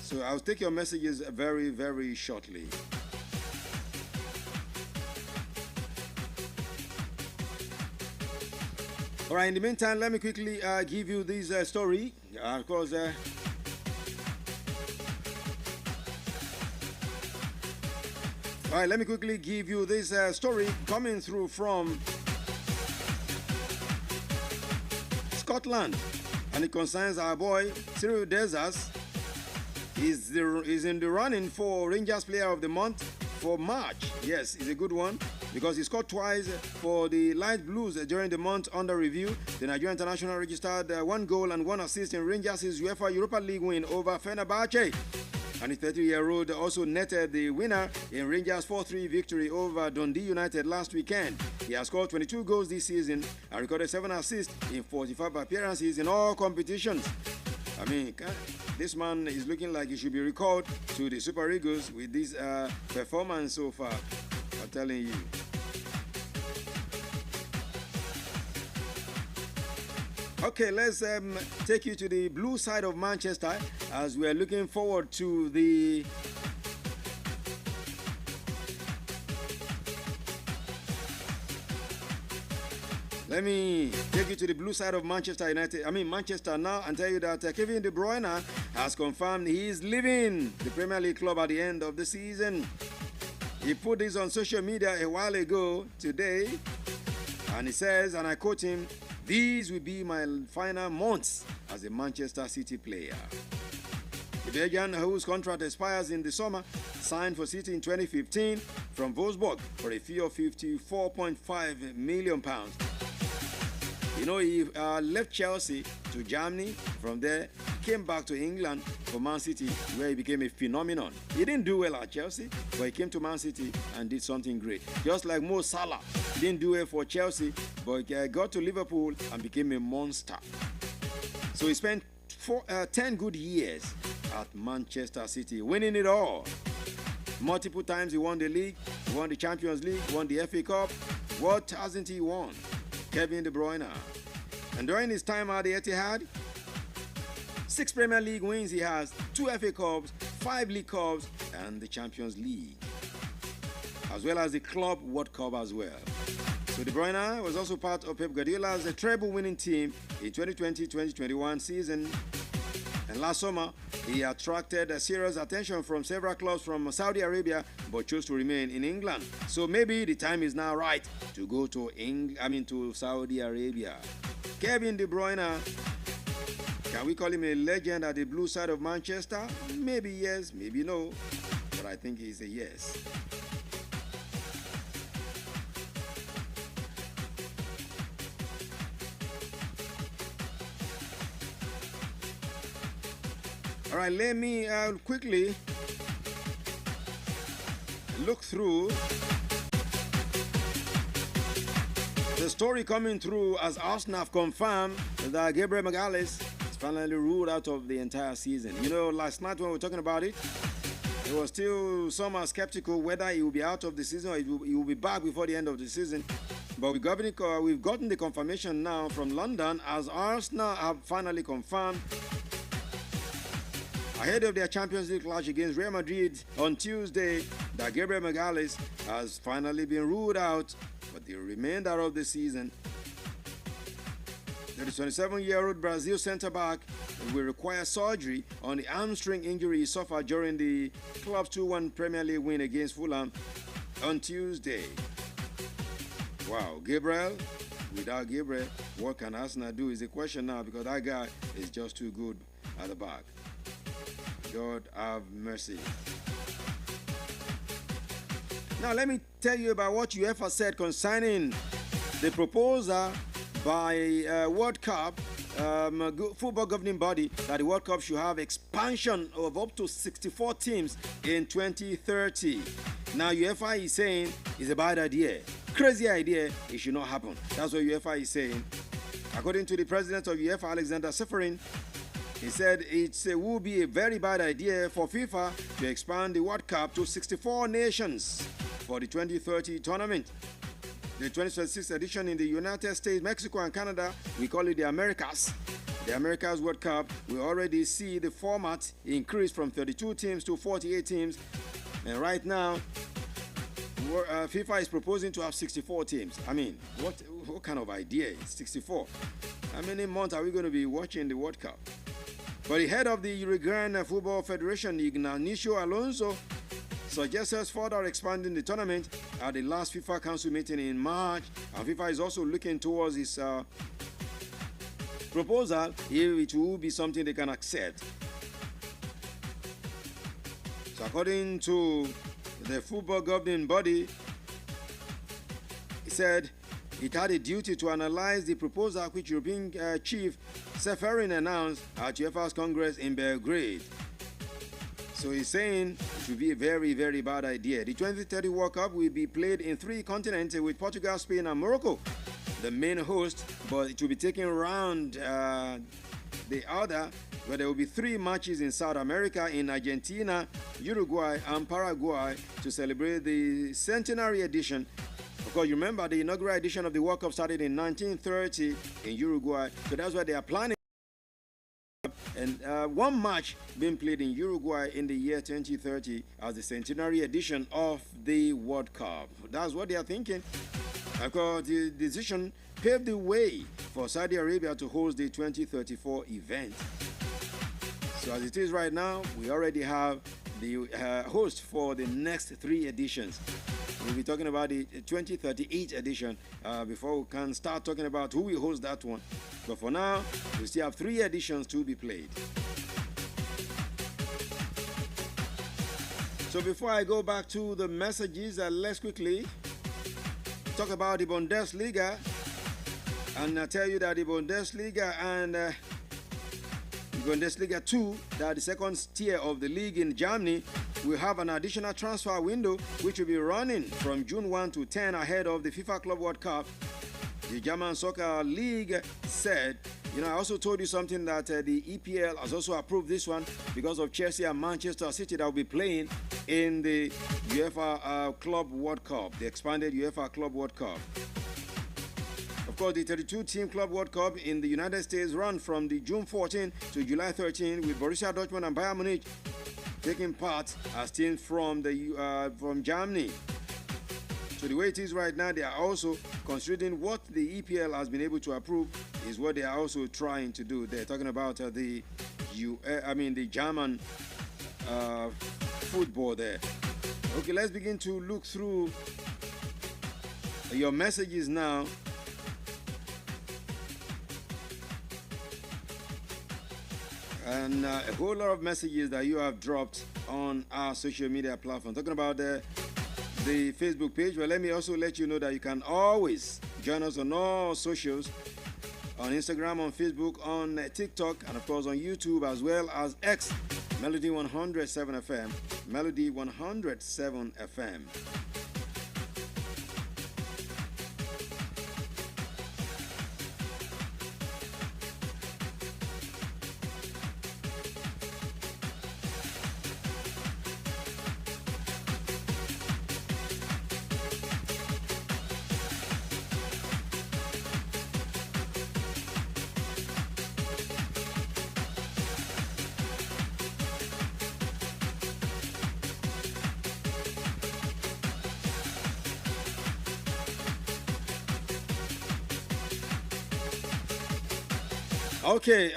So I'll take your messages very, very shortly. All right, in the meantime, let me quickly give you this story. Of course, all right, let me quickly give you this story coming through from Scotland, and it concerns our boy Cyril Desas. He's in the running for Rangers Player of the Month for March. Yes, it's a good one because he scored twice for the Light Blues during the month under review. The Nigerian international registered 1 goal and 1 assist in Rangers' UEFA Europa League win over Fenerbahce. And the 30-year-old also netted the winner in Rangers' 4-3 victory over Dundee United last weekend. He has scored 22 goals this season and recorded 7 assists in 45 appearances in all competitions. I mean, this man is looking like he should be recalled to the Super Eagles with this performance so far. I'm telling you. Okay, let's take you to the blue side of Manchester as we are looking forward to the Let me take you to the blue side of Manchester now, and tell you that Kevin De Bruyne has confirmed he is leaving the Premier League club at the end of the season. He put this on social media a while ago today, and he says, and I quote him, "These will be my final months as a Manchester City player." The Belgian, whose contract expires in the summer, signed for City in 2015 from Wolfsburg for a fee of £54.5 million. You know, he left Chelsea to Germany. From there, came back to England for Man City, where he became a phenomenon. He didn't do well at Chelsea, but he came to Man City and did something great. Just like Mo Salah didn't do well for Chelsea, but got to Liverpool and became a monster. So he spent 10 good years at Manchester City, winning it all. Multiple times he won the league, he won the Champions League, won the FA Cup. What hasn't he won? Kevin De Bruyne. And during his time at the Etihad, 6 Premier League wins he has, 2 FA Cups, 5 League Cups, and the Champions League, as well as the Club World Cup as well. So De Bruyne was also part of Pep Guardiola's treble-winning team in 2020-2021 season. And last summer, he attracted serious attention from several clubs from Saudi Arabia, but chose to remain in England. So maybe the time is now right to go to to Saudi Arabia. Kevin De Bruyne, can we call him a legend at the blue side of Manchester? Maybe yes, maybe no, but I think he's a yes. All right, let me quickly look through the story coming through as Arsenal have confirmed that Gabriel Magalhaes is finally ruled out of the entire season. You know, last night when we were talking about it, There was still some are skeptical whether he will be out of the season or he will be back before the end of the season. But we've gotten the confirmation now from London, as Arsenal have finally confirmed ahead of their Champions League clash against Real Madrid on Tuesday that Gabriel Magalhaes has finally been ruled out for the remainder of the season. The 27-year-old Brazil centre-back will require surgery on the hamstring injury he suffered during the club's 2-1 Premier League win against Fulham on Tuesday. Wow, Gabriel, without Gabriel, what can Arsenal do is the question now, because that guy is just too good at the back. God have mercy. Now let me tell you about what UEFA said concerning the proposal by World Cup football governing body that the World Cup should have expansion of up to 64 teams in 2030. Now UEFA is saying it's a bad idea. Crazy idea, it should not happen. That's what UEFA is saying. According to the president of UEFA, Alexander Seferin, he said it will be a very bad idea for FIFA to expand the World Cup to 64 nations for the 2030 tournament. The 2026 edition in the United States, Mexico, and Canada, we call it the Americas. The Americas World Cup, we already see the format increase from 32 teams to 48 teams. And right now, FIFA is proposing to have 64 teams. I mean, what kind of idea is 64? How many months are we going to be watching the World Cup? But the head of the Uruguayan Football Federation, Ignacio Alonso, suggested further expanding the tournament at the last FIFA Council meeting in March. And FIFA is also looking towards its proposal if it will be something they can accept. So according to the football governing body, he said it had a duty to analyze the proposal which European chief Seferin announced at UEFA's Congress in Belgrade. So he's saying it will be a very, very bad idea. The 2030 World Cup will be played in 3 continents with Portugal, Spain, and Morocco, the main host, but it will be taken around the other, where there will be 3 matches in South America, in Argentina, Uruguay, and Paraguay to celebrate the centenary edition. Of course, you remember the inaugural edition of the World Cup started in 1930 in Uruguay, so that's why they are planning. And one match being played in Uruguay in the year 2030 as the centenary edition of the World Cup. That's what they are thinking. Of course, the decision paved the way for Saudi Arabia to host the 2034 event. So as it is right now, we already have the host for the next 3 editions. We'll be talking about the 2038 edition before we can start talking about who will host that one. But for now, we still have 3 editions to be played. So before I go back to the messages, let's quickly talk about the Bundesliga. And I tell you that the Bundesliga and Bundesliga 2, that the second tier of the league in Germany, will have an additional transfer window which will be running from June 1 to 10 ahead of the FIFA Club World Cup. The German Soccer League said, I also told you something that the EPL has also approved this one because of Chelsea and Manchester City that will be playing in the UEFA Club World Cup, the expanded UEFA Club World Cup. Of course, the 32-team Club World Cup in the United States run from the June 14 to July 13 with Borussia Dortmund and Bayern Munich taking part as teams from Germany. So the way it is right now, they are also considering what the EPL has been able to approve is what they are also trying to do. They're talking about the German football there. Okay, let's begin to look through your messages now. And a whole lot of messages that you have dropped on our social media platform. Talking about the Facebook page. Well, let me also let you know that you can always join us on all socials, on Instagram, on Facebook, on TikTok, and of course on YouTube, as well as X, Melody 107 FM, Melody 107 FM. Okay,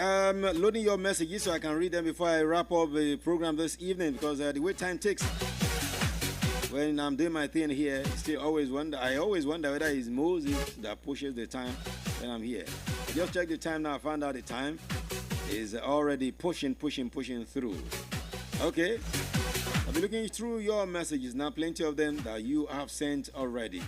loading your messages so I can read them before I wrap up the program this evening because the way time takes. When I'm doing my thing here, I always wonder whether it's Moses that pushes the time when I'm here. Just check the time now. I found out the time is already pushing through. Okay, I'll be looking through your messages now. Plenty of them that you have sent already.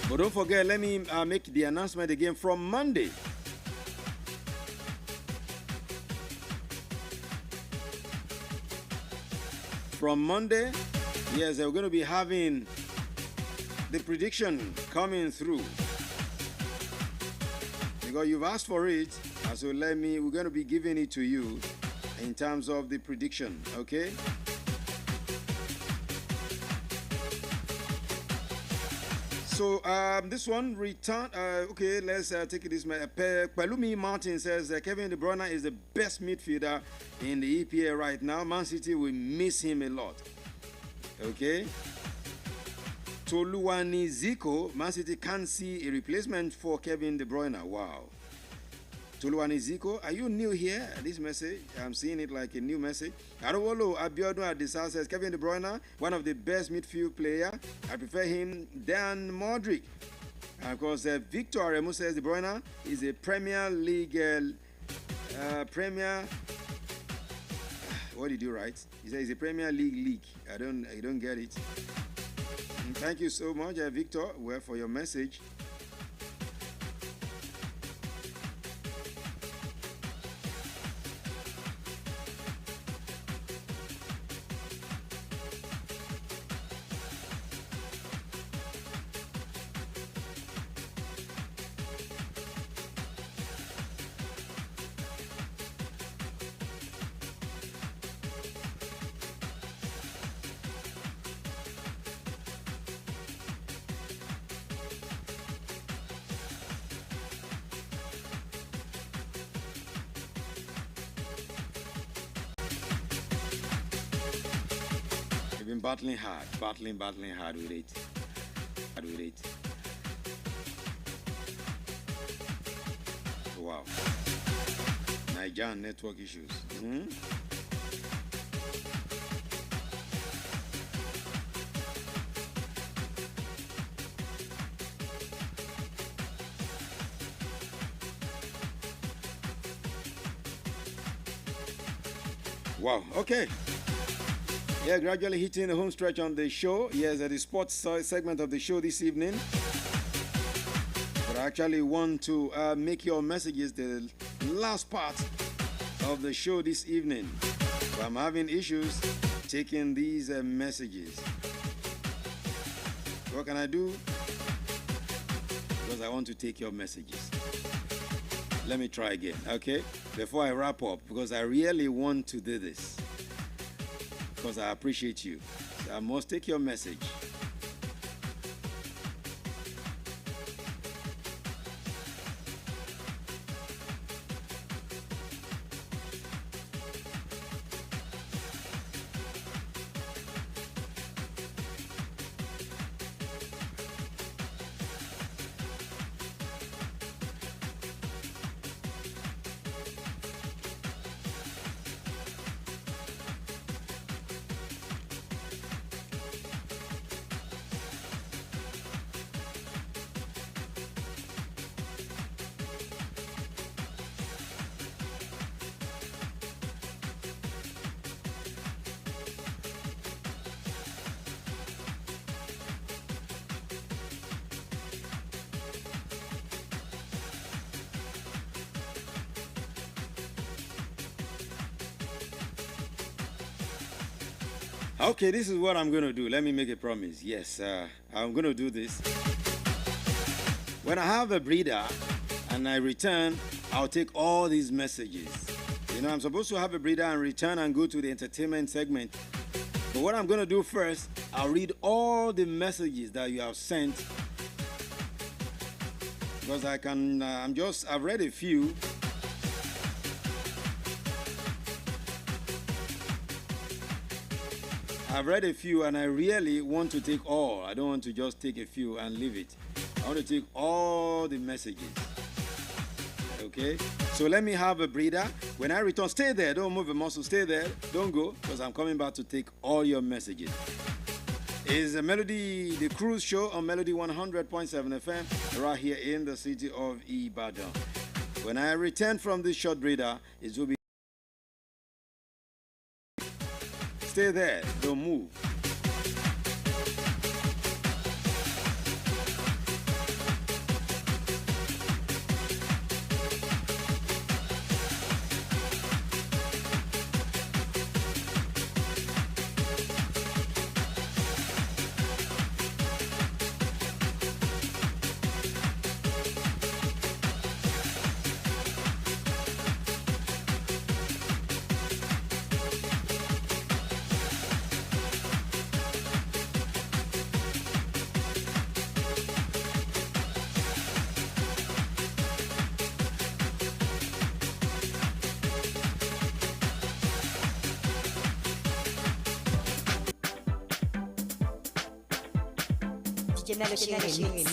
But don't forget, let me make the announcement again from Monday. From Monday, yes, we're going to be having the prediction coming through. Because you've asked for it, so we're going to be giving it to you in terms of the prediction, okay? So this one return. Okay, let's take it this way. Palumi Martin says Kevin De Bruyne is the best midfielder in the EPL right now. Man City will miss him a lot. Okay. Toluwani Zico, Man City can't see a replacement for Kevin De Bruyne. Wow. Toluwani Zico, are you new here? This message, I'm seeing it like a new message. Arowolo Abiodun Adisa says Kevin De Bruyne, one of the best midfield player. I prefer him than Modric. And of course, Victor Aremu says De Bruyne is a Premier League What did you write? He says it's a Premier League. I don't get it. And thank you so much, Victor, for your message. Been battling hard with it. Wow. Nigerian network issues. Wow. Okay. Yeah, gradually hitting the home stretch on the show. Yes, at the sports segment of the show this evening. But I actually want to make your messages the last part of the show this evening. So I'm having issues taking these messages. What can I do? Because I want to take your messages. Let me try again, okay? Before I wrap up, because I really want to do this. Because I appreciate you. So I must take your message. Okay, this is what I'm going to do. Let me make a promise. Yes, I'm going to do this. When I have a breather and I return, I'll take all these messages. You know, I'm supposed to have a breather and return and go to the entertainment segment. But what I'm going to do first, I'll read all the messages that you have sent. Because I've read a few. I've read a few and I really want to take all. I don't want to just take a few and leave it. I want to take all the messages. Okay? So let me have a breather. When I return, stay there. Don't move a muscle. Stay there. Don't go, because I'm coming back to take all your messages. It's a Melody, the cruise show on Melody 100.7 FM right here in the city of Ibadan. When I return from this short breather, it will be... Stay there. Don't move.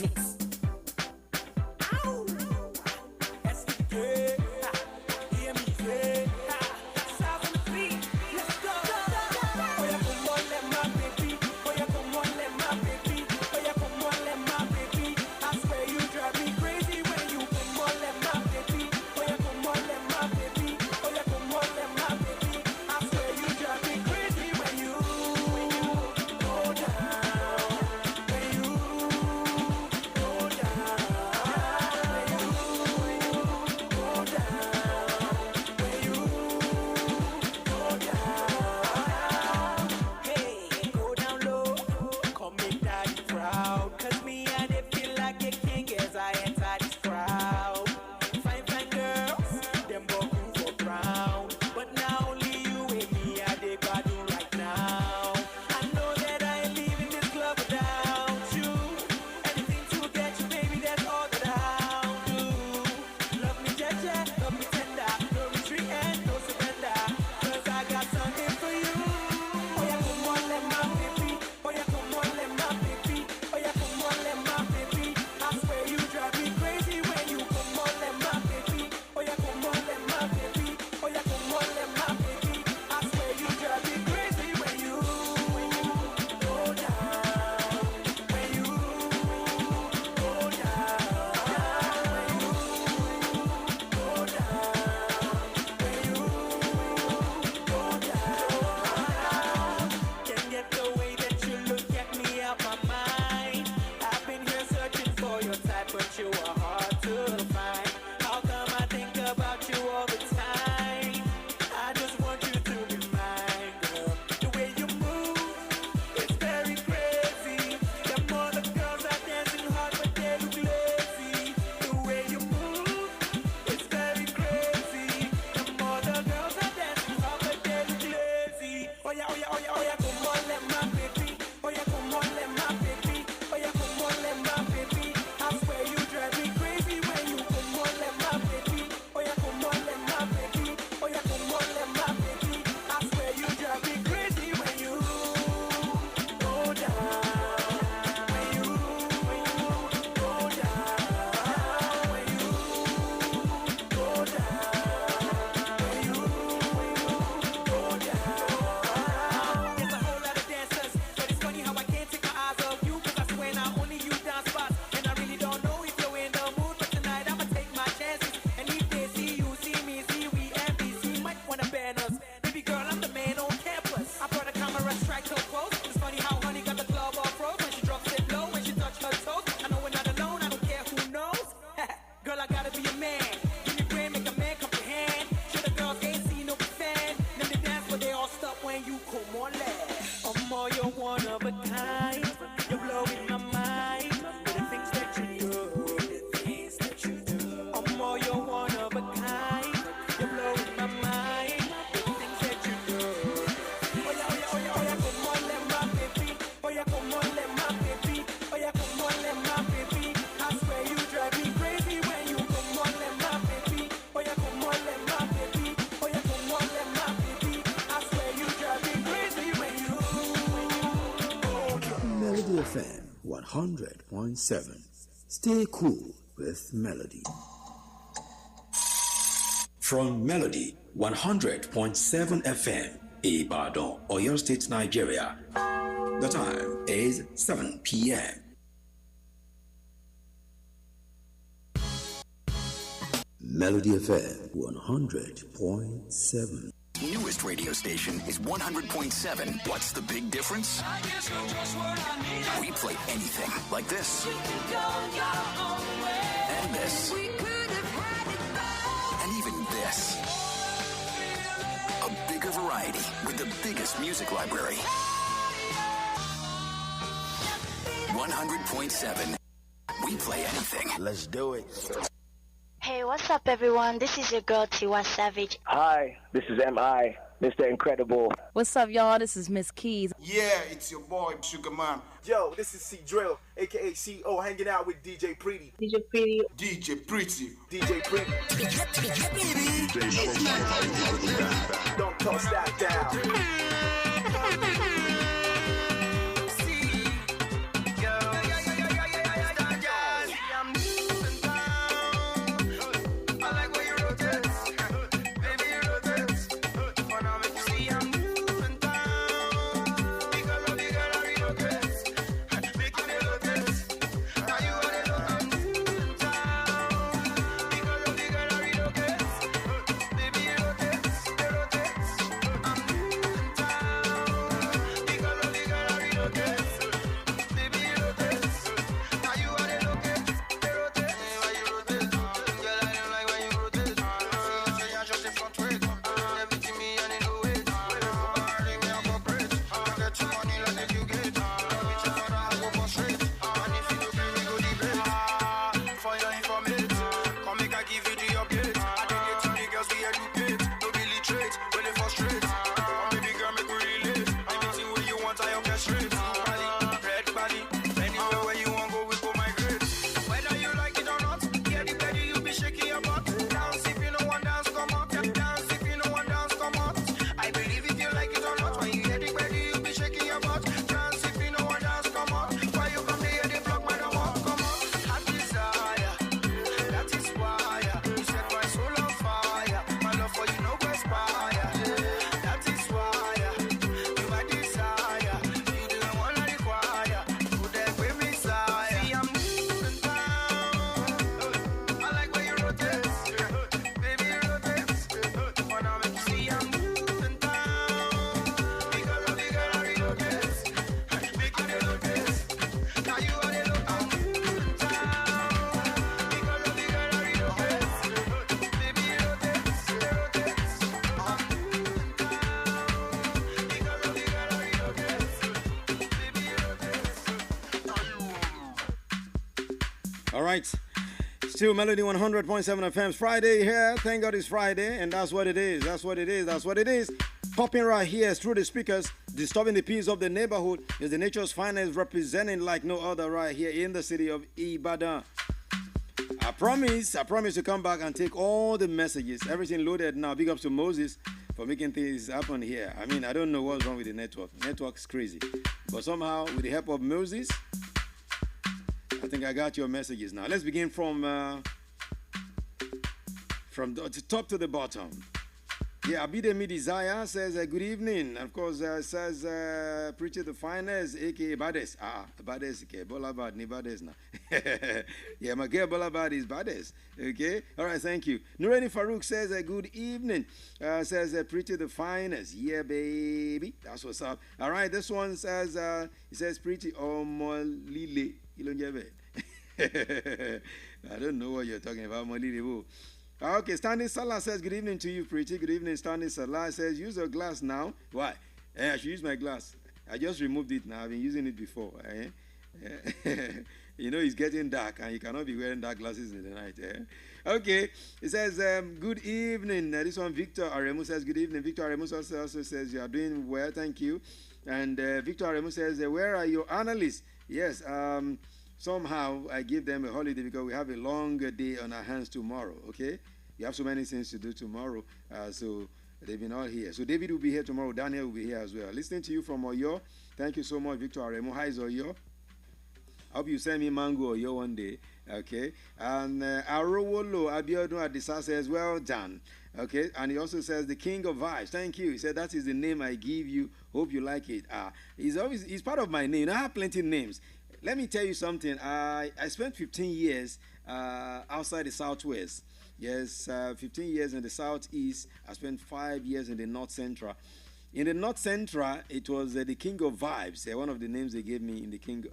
Mix. FM 100.7. Stay cool with Melody. From Melody 100.7 FM, Ibadan, Oyo State, Nigeria. The time is 7 p.m. Melody FM 100.7. Newest radio station is 100.7. What's the big difference? We play anything like this. And this. And even this. A bigger variety with the biggest music library. 100.7. We play anything. Let's do it. Hey, what's up, everyone? This is your girl, Tiwa Savage. Hi, this is M.I., Mr. Incredible. What's up, y'all? This is Miss Keys. Yeah, it's your boy, Sugar Man. Yo, this is C Drill, a.k.a. C.O., hanging out with DJ Pretty. DJ Pretty. DJ Pretty. DJ Pretty. Don't toss that down. All right. Still Melody 100.7 FM's Friday here. Thank God it's Friday, and that's what it is. That's what it is. That's what it is. Popping right here through the speakers, disturbing the peace of the neighborhood is the nature's finest, representing like no other right here in the city of Ibadan. I promise to come back and take all the messages, everything loaded now. Big ups to Moses for making things happen here. I mean, I don't know what's wrong with the network. Network's crazy. But somehow, with the help of Moses, I think I got your messages now. Let's begin from the top to the bottom. Yeah, Abidemi Desire says, good evening. Of course, says, Preacher the Finest, a.k.a. Bades. Bades, okay. Bolabad, ni Bades now. Yeah, my girl Bolabad is Bades. Okay? All right, thank you. Nureni Farouk says, good evening. Says, Preacher the Finest. Yeah, baby. That's what's up. All right, this one says, he says, Preacher Omolile. I don't know what you're talking about, Molile. Okay, Standing Salah says, good evening to you, Preacher. Good evening, Standing Salah says, use your glass now. Why? I should use my glass. I just removed it now. I've been using it before. You know, it's getting dark, and you cannot be wearing dark glasses in the night. Okay, it says, good evening. This one, Victor Aremu says, good evening. Victor Aremu also says, you are doing well, thank you. And Victor Aremu says, where are your analysts? Yes, somehow I give them a holiday because we have a long day on our hands tomorrow, okay? We have so many things to do tomorrow, so they've been all here. So David will be here tomorrow. Daniel will be here as well. Listening to you from Oyo. Thank you so much, Victor Aremo. Hi, Oyo. hope you send me mango or yo one day. Okay. And Arowolo Abiodun Adisa says, well done. Okay. And he also says, the king of vibes. Thank you. He said, that is the name I give you. Hope you like it. He's part of my name. I have plenty of names. Let me tell you something. I spent 15 years outside the Southwest. Yes, 15 years in the Southeast. I spent 5 years in the North Central. In the North Central, it was the King of Vibes. One of the names they gave me in the King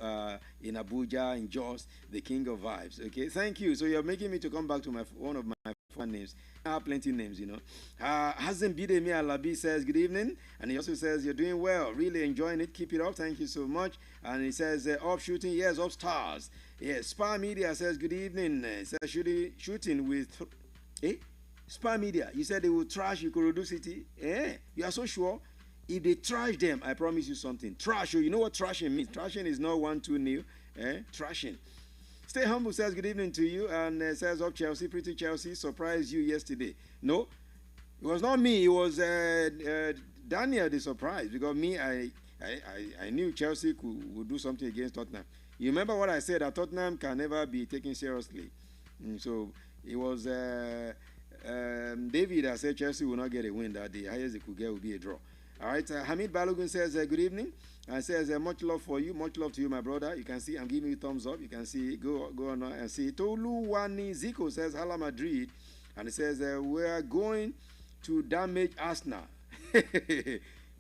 in Abuja, in Jos, the King of Vibes. Okay, thank you. So you're making me to come back to one of my fun names. I have plenty of names, you know. Hazem Bidemi Alabi says, good evening. And he also says, you're doing well. Really enjoying it. Keep it up. Thank you so much. And he says, up shooting. Yes, up stars. Yes, Spa Media says, good evening. He says, shooting with... Spa Media, you said they will trash Ikorodu City. You are so sure? If they trash them, I promise you something. Trash, you know what trashing means? Trashing is not 1-2-0. Trashing. Stay Humble says good evening to you and says up Chelsea, pretty Chelsea, surprised you yesterday. No, it was not me. It was Daniel the surprise, because me, I knew Chelsea would do something against Tottenham. You remember what I said, that Tottenham can never be taken seriously. So it was David that said Chelsea will not get a win, that the highest they could get will be a draw. All right, Hamid Balogun says good evening and says much love for you, much love to you, my brother. You can see I'm giving you thumbs up. You can see, go on and see. Toluwani Zico says Hala Madrid, and it says we are going to damage Arsenal.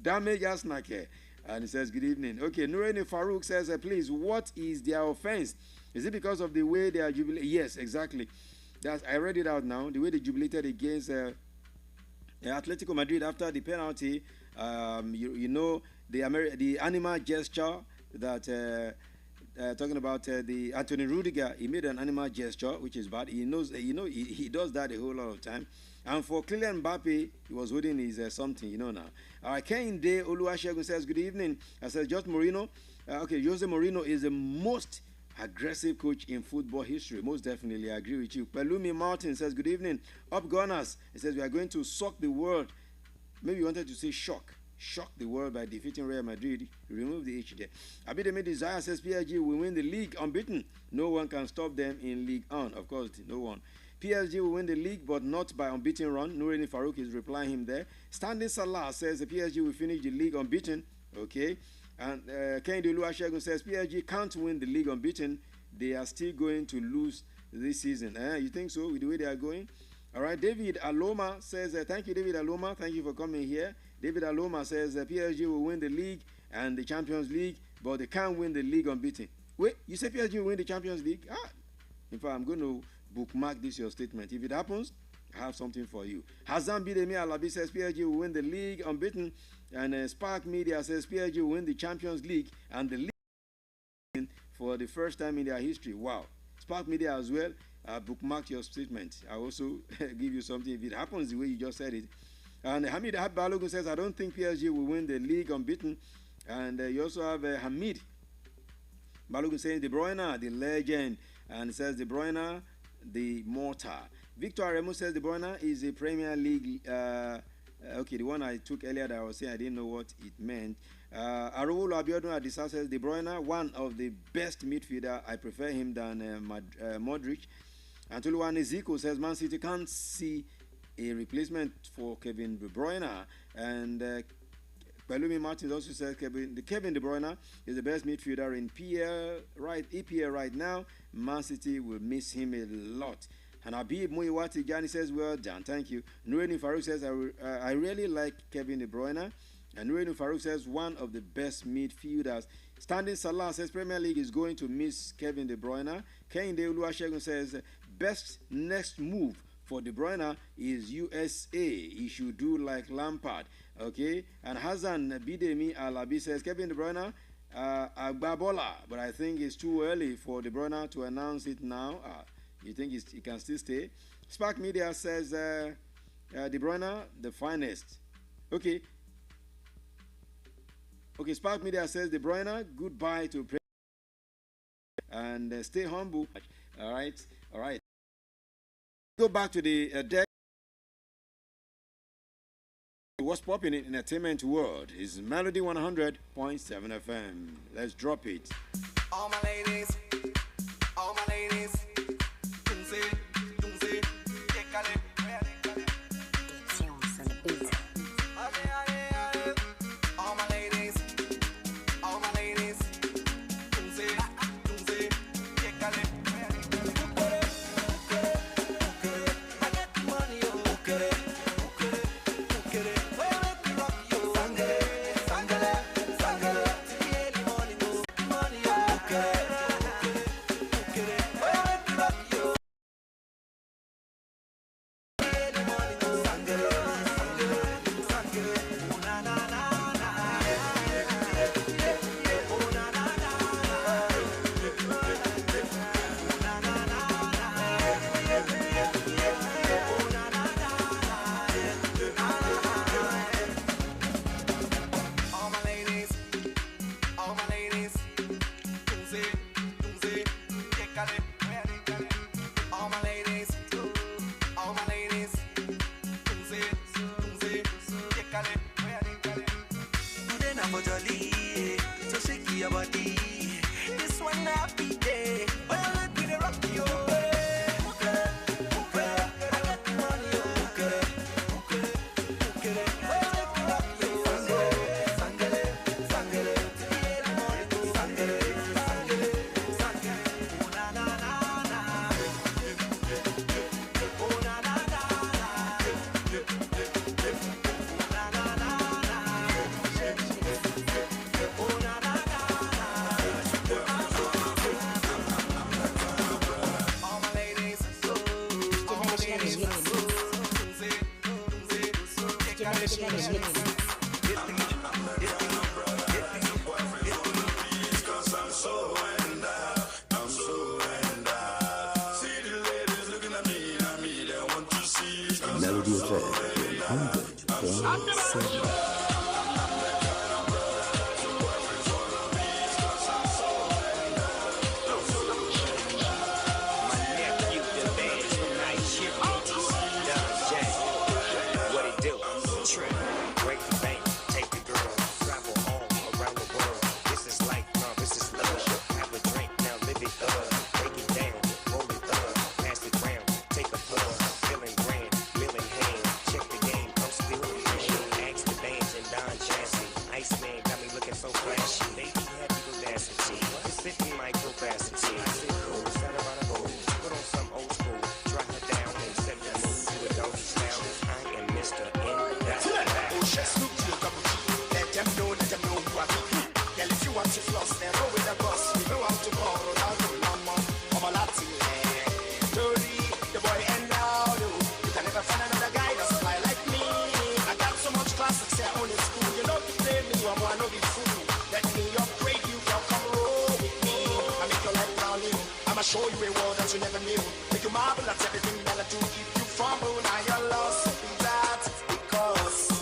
Damage Arsenal, okay. And he says good evening. Okay, Nureni Farouk says please, what is their offense? Is it because of the way they are jubilating? Yes, exactly. I read it out now. The way they jubilated against Atletico Madrid after the penalty. You know the animal gesture that talking about the Anthony Rudiger. He made an animal gesture, which is bad. He knows, he does that a whole lot of time. And for Kylian Mbappe, he was holding his something, now. Kehinde Oluwasegun says good evening. I says Jose Mourinho. Jose Mourinho is the most aggressive coach in football history. Most definitely, I agree with you. Pelumi Martin says good evening. Up Gunners. He says we are going to shock the world. Maybe you wanted to say shock the world by defeating Real Madrid. Remove the H there. Abidemi Desire says PSG will win the league unbeaten. No one can stop them in League 1. Of course, no one. PSG will win the league, but not by unbeaten run. Nureni Farouk is replying him there. Standing Salah says the PSG will finish the league unbeaten. Okay. And Kehinde Oluwasegun says PSG can't win the league unbeaten. They are still going to lose this season. You think so, with the way they are going? All right, David Aloma says, thank you, David Aloma. Thank you for coming here. David Aloma says PSG will win the league and the Champions League, but they can't win the league unbeaten. Wait, you say PSG will win the Champions League? In fact, I'm going to bookmark this, your statement. If it happens, I have something for you. Hazan Bidemi Alabi says PSG will win the league unbeaten, and Spark Media says PSG will win the Champions League and the league for the first time in their history. Wow. Spark Media as well. Bookmark your statement. I also give you something if it happens the way you just said it. And Hamid Balogun says, I don't think PSG will win the league unbeaten. And you also have Hamid Balogun saying De Bruyne, the legend. And it says De Bruyne, the mortar. Victor Aremo says De Bruyne is a Premier League. Okay, the one I took earlier that I was saying I didn't know what it meant. Arowolo Abiodun Adisa says De Bruyne, one of the best midfielder. I prefer him than Modric. And Toluwani Zico says Man City can't see a replacement for Kevin De Bruyne. And Pelumi Martins also says Kevin De Bruyne is the best midfielder in EPL right now. Man City will miss him a lot. And Habib Muiwati Jani says, well done, thank you. Nureni Farouk says, I really like Kevin De Bruyne. And Nureni Farouk says, one of the best midfielders. Standing Salah says, Premier League is going to miss Kevin De Bruyne. Kehinde Oluwasegun says, best next move for De Bruyne is USA. He should do like Lampard. Okay. And Hazan Bidemi Alabi says, Kevin De Bruyne, Agbabola. But I think it's too early for De Bruyne to announce it now. You think he can still stay? Spark Media says De Bruyne, the finest. Okay. Okay, Spark Media says De Bruyne, goodbye to and stay humble. All right. Go back to the deck. What's popping in entertainment world is Melody 100.7 FM. Let's drop it. All my ladies. flashing. They be happy to dancing to. Sitting micro-blasting to. I said, cool, set about a bowl. Put on some old school. Drop it down and set the mood to a doggy style. I am Mr. N. That's that. Oh, just look to your double G. Let them know who I be. Girl, if you want to floss, then roll with the boss. We go out to ball, I'll go mama. I'm a Latin man. Dirty, the boy and loud. You can never find another guy that's fly like me. I got so much classics here on the school. You know you play me, I'm one of the fool. Let me upgrade you, girl, come roll with me. I make your life brand new. I'ma show you a world that you never knew. Make you marvel at everything that I do. If you fumble, now you're lost. That's because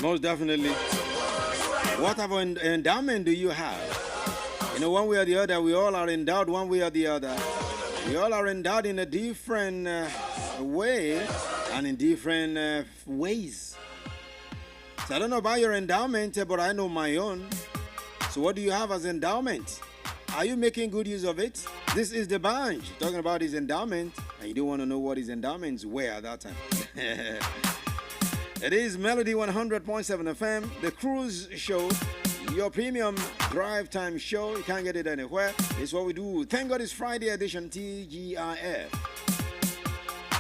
Most definitely. What type of endowment do you have? You know, one way or the other, we all are endowed one way or the other. We all are endowed in a different way and in different ways. So I don't know about your endowment, but I know my own. So what do you have as endowment? Are you making good use of it? This is the bunch talking about his endowment, and you don't want to know what his endowments were at that time. It is Melody 100.7 FM, the cruise show, your premium drive time show. You can't get it anywhere. It's what we do. Thank God it's Friday edition, TGIF.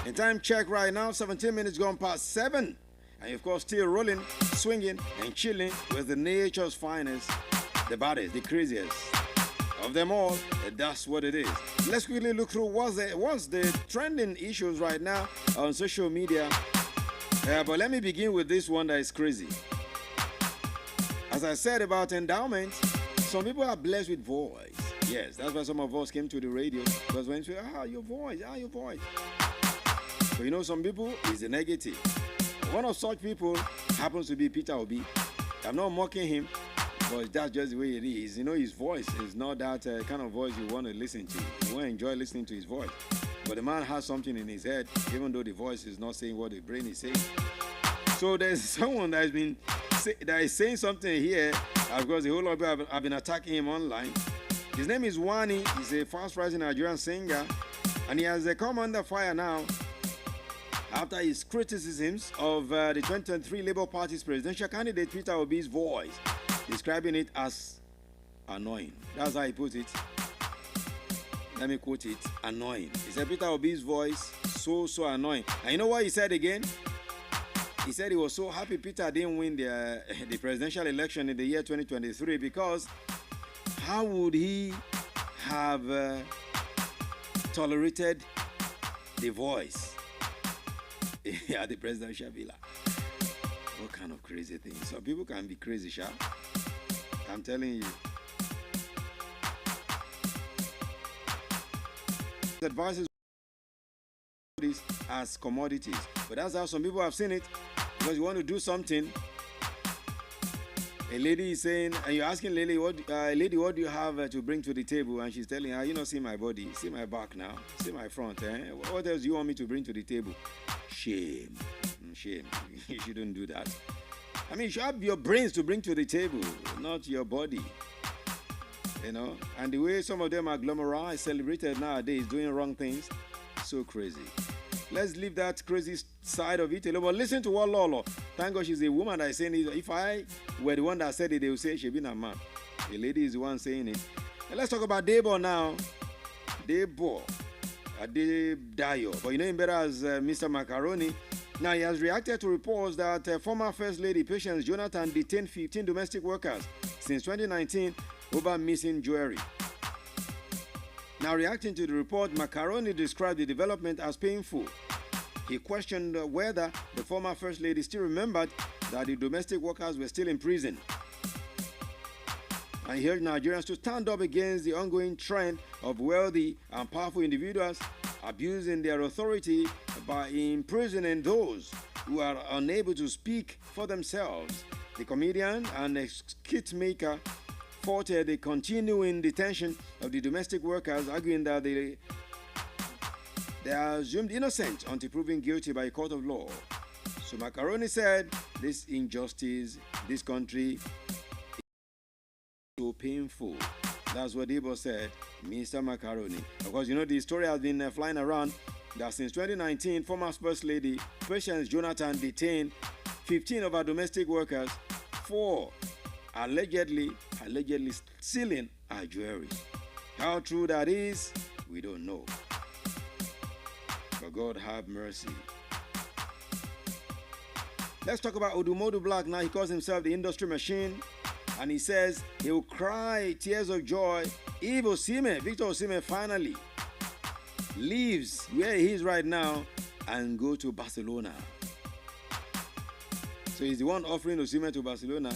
In time check right now, 17 minutes gone past 7. And of course, still rolling, swinging, and chilling with the nature's finest, the baddest, the craziest of them all. That's what it is. Let's quickly look through what's the trending issues right now on social media. But let me begin with this one that is crazy. As I said about endowment, some people are blessed with voice. Yes, that's why some of us came to the radio. Because when you say, your voice. But you know, some people is the negative. One of such people happens to be Peter Obi. I'm not mocking him, but that's just the way it is. You know, his voice is not that kind of voice you want to listen to. You want to enjoy listening to his voice. But the man has something in his head, even though the voice is not saying what the brain is saying. So there's someone that is saying something here. Of course, the whole lot of people have been attacking him online. His name is Wani. He's a fast-rising Nigerian singer. And he has come under fire now after his criticisms of the 2023 Labour Party's presidential candidate Peter Obi's voice, describing it as annoying. That's how he put it. Let me quote it, annoying. He said Peter Obi's voice, so annoying. And you know what he said again? He said he was so happy Peter didn't win the presidential election in the year 2023 because how would he have tolerated the voice at the presidential villa? What kind of crazy thing? Some people can be crazy, sharp. I'm telling you. Advises as commodities, but that's how some people have seen it. Because you want to do something, a lady is saying, and you're asking lady, what do you have to bring to the table? And she's telling her, you know, see my body, see my back now, see my front. What else do you want me to bring to the table? Shame. Shame. You shouldn't do that. I mean, you should have your brains to bring to the table, not your body. You know, and the way some of them are glamorized, celebrated nowadays, doing wrong things, so crazy. Let's leave that crazy side of it alone. But listen to what Lolo. Thank God she's a woman that is saying it. If I were the one that said it, they would say she been a man. The lady is the one saying it. And let's talk about Debo now. Debo. Adedayo. But you know him better as Mr. Macaroni. Now he has reacted to reports that former First Lady Patience Jonathan detained 15 domestic workers since 2019 over missing jewelry. Now, reacting to the report, Macaroni described the development as painful. He questioned whether the former First Lady still remembered that the domestic workers were still in prison. And he urged Nigerians to stand up against the ongoing trend of wealthy and powerful individuals abusing their authority by imprisoning those who are unable to speak for themselves. The comedian and skit maker faulted the continuing detention of the domestic workers, arguing that they are assumed innocent until proven guilty by a court of law. So Macaroni said, this injustice, this country is so painful. That's what Debo said, Mr. Macaroni. Of course, you know, the story has been flying around that since 2019, former First Lady Patience Jonathan detained 15 of our domestic workers for allegedly stealing our jewelry. How true that is, we don't know. But God have mercy. Let's talk about Odumodu Black now. He calls himself the industry machine. And he says he will cry tears of joy if Victor Osimhen finally leaves where he is right now and go to Barcelona. So he's the one offering Osimhen to Barcelona.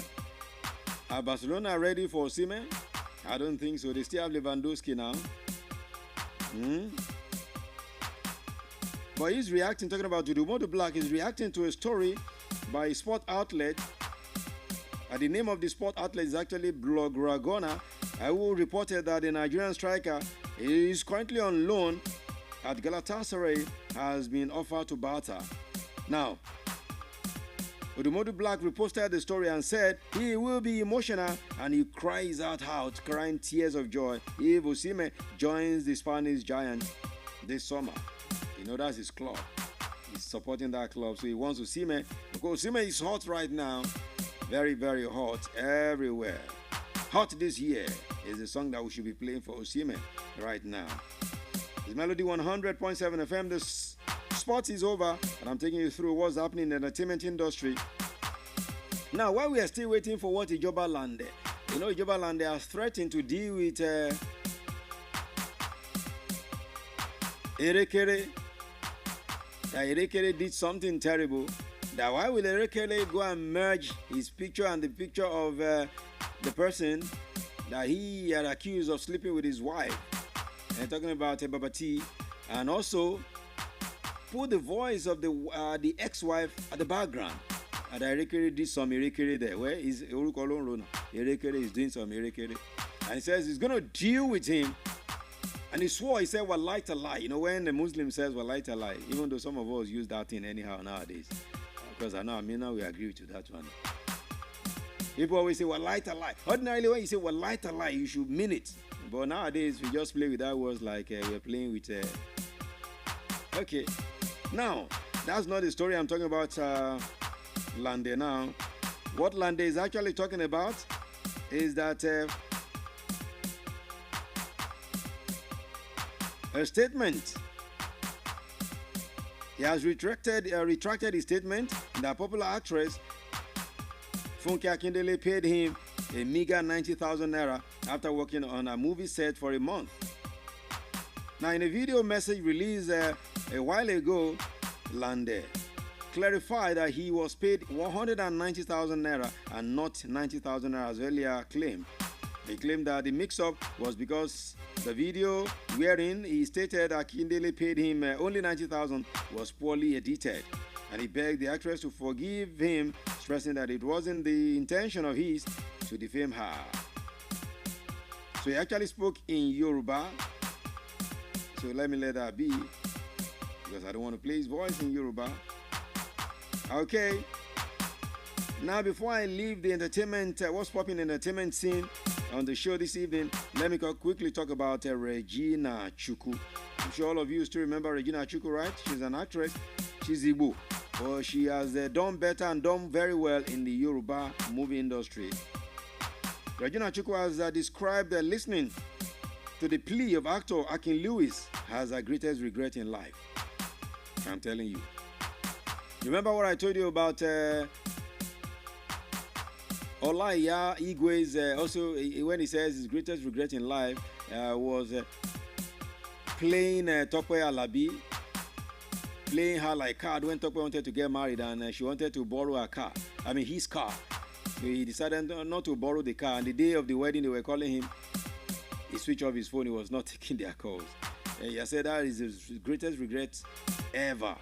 Are Barcelona ready for Osimhen? I don't think so. They still have Lewandowski now. But he's reacting, talking about Odumodu Black, he's reacting to a story by a sport outlet. The name of the sport outlet is actually Blogragona, who reported that the Nigerian striker is currently on loan at Galatasaray, has been offered to Barca. Now, Odumodu Black reposted the story and said he will be emotional and he cries out, crying tears of joy if Osimhen joins the Spanish giant this summer. You know, that's his club. He's supporting that club, so he wants Osimhen, because Osimhen is hot right now. Very, very hot everywhere. Hot this year is the song that we should be playing for Osimhen right now. It's Melody 100.7 FM. The sports is over, and I'm taking you through what's happening in the entertainment industry. Now, while we are still waiting for what Ijoba Lande, you know, Ijoba Lande has threatened to deal with Erekere. Erekere did something terrible. That why will Erekere go and merge his picture and the picture of the person that he had accused of sleeping with his wife, and talking about Babati, and also put the voice of the ex-wife at the background. And Erekere did some Erekere there. Where is Erekere? Erekere is doing some Erekere, and he says he's going to deal with him. And he swore, he said, "Wallahi tallahi." You know, when the Muslim says "Wallahi tallahi," even though some of us use that thing anyhow nowadays. Because I know Amina will agree to that one. People always say "Wallahi tallahi." Ordinarily, when you say "Wallahi tallahi," you should mean it. But nowadays, we just play with that words like we're playing with. Okay. Now, that's not the story I'm talking about. Lande now. What Lande is actually talking about is that a statement. He has retracted his statement that popular actress Funke Akindele paid him a meager 90,000 naira after working on a movie set for a month. Now, in a video message released a while ago, Lande clarified that he was paid 190,000 naira and not 90,000 naira as earlier claimed. He claimed that the mix-up was because the video wherein he stated Akindele paid him only 90,000 was poorly edited, and he begged the actress to forgive him, stressing that it wasn't the intention of his to defame her. So he actually spoke in Yoruba. So let me let that be, because I don't want to play his voice in Yoruba. Okay. Now, before I leave the entertainment, what's popping entertainment scene on the show this evening, let me quickly talk about Regina Chukwu. I'm sure all of you still remember Regina Chukwu, right? She's an actress. She's Igbo. But she has done better and done very well in the Yoruba movie industry. Regina Chukwu has described listening to the plea of actor Akin Lewis as her greatest regret in life. I'm telling you. Remember what I told you about Olaiya Igwe's also when he says his greatest regret in life was playing Tope Alabi, playing her like card when Tope wanted to get married and she wanted to borrow a car. I mean his car. So he decided not to borrow the car, and the day of the wedding they were calling him. He switched off his phone. He was not taking their calls. He said that is his greatest regret ever.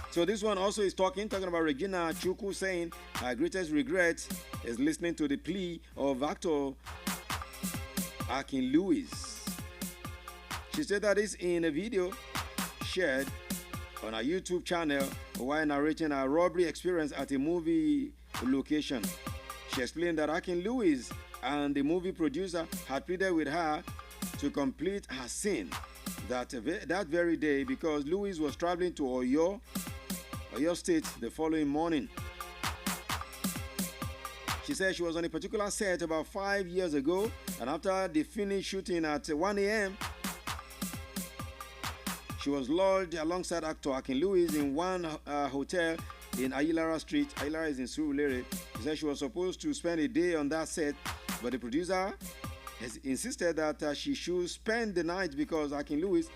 So this one also is talking about Regina Chukwu, saying her greatest regret is listening to the plea of actor Akin Lewis. She said that is in a video shared on her YouTube channel while narrating her robbery experience at a movie location. She explained that Akin Lewis and the movie producer had pleaded with her to complete her scene that very day because Lewis was traveling to Oyo State the following morning. She said she was on a particular set about 5 years ago, and after they finished shooting at 1 a.m., she was lodged alongside actor Akin Lewis in one hotel in Ayilara Street. Ayilara is in Surulere. She said she was supposed to spend a day on that set, but the producer has insisted that she should spend the night because Akin Lewis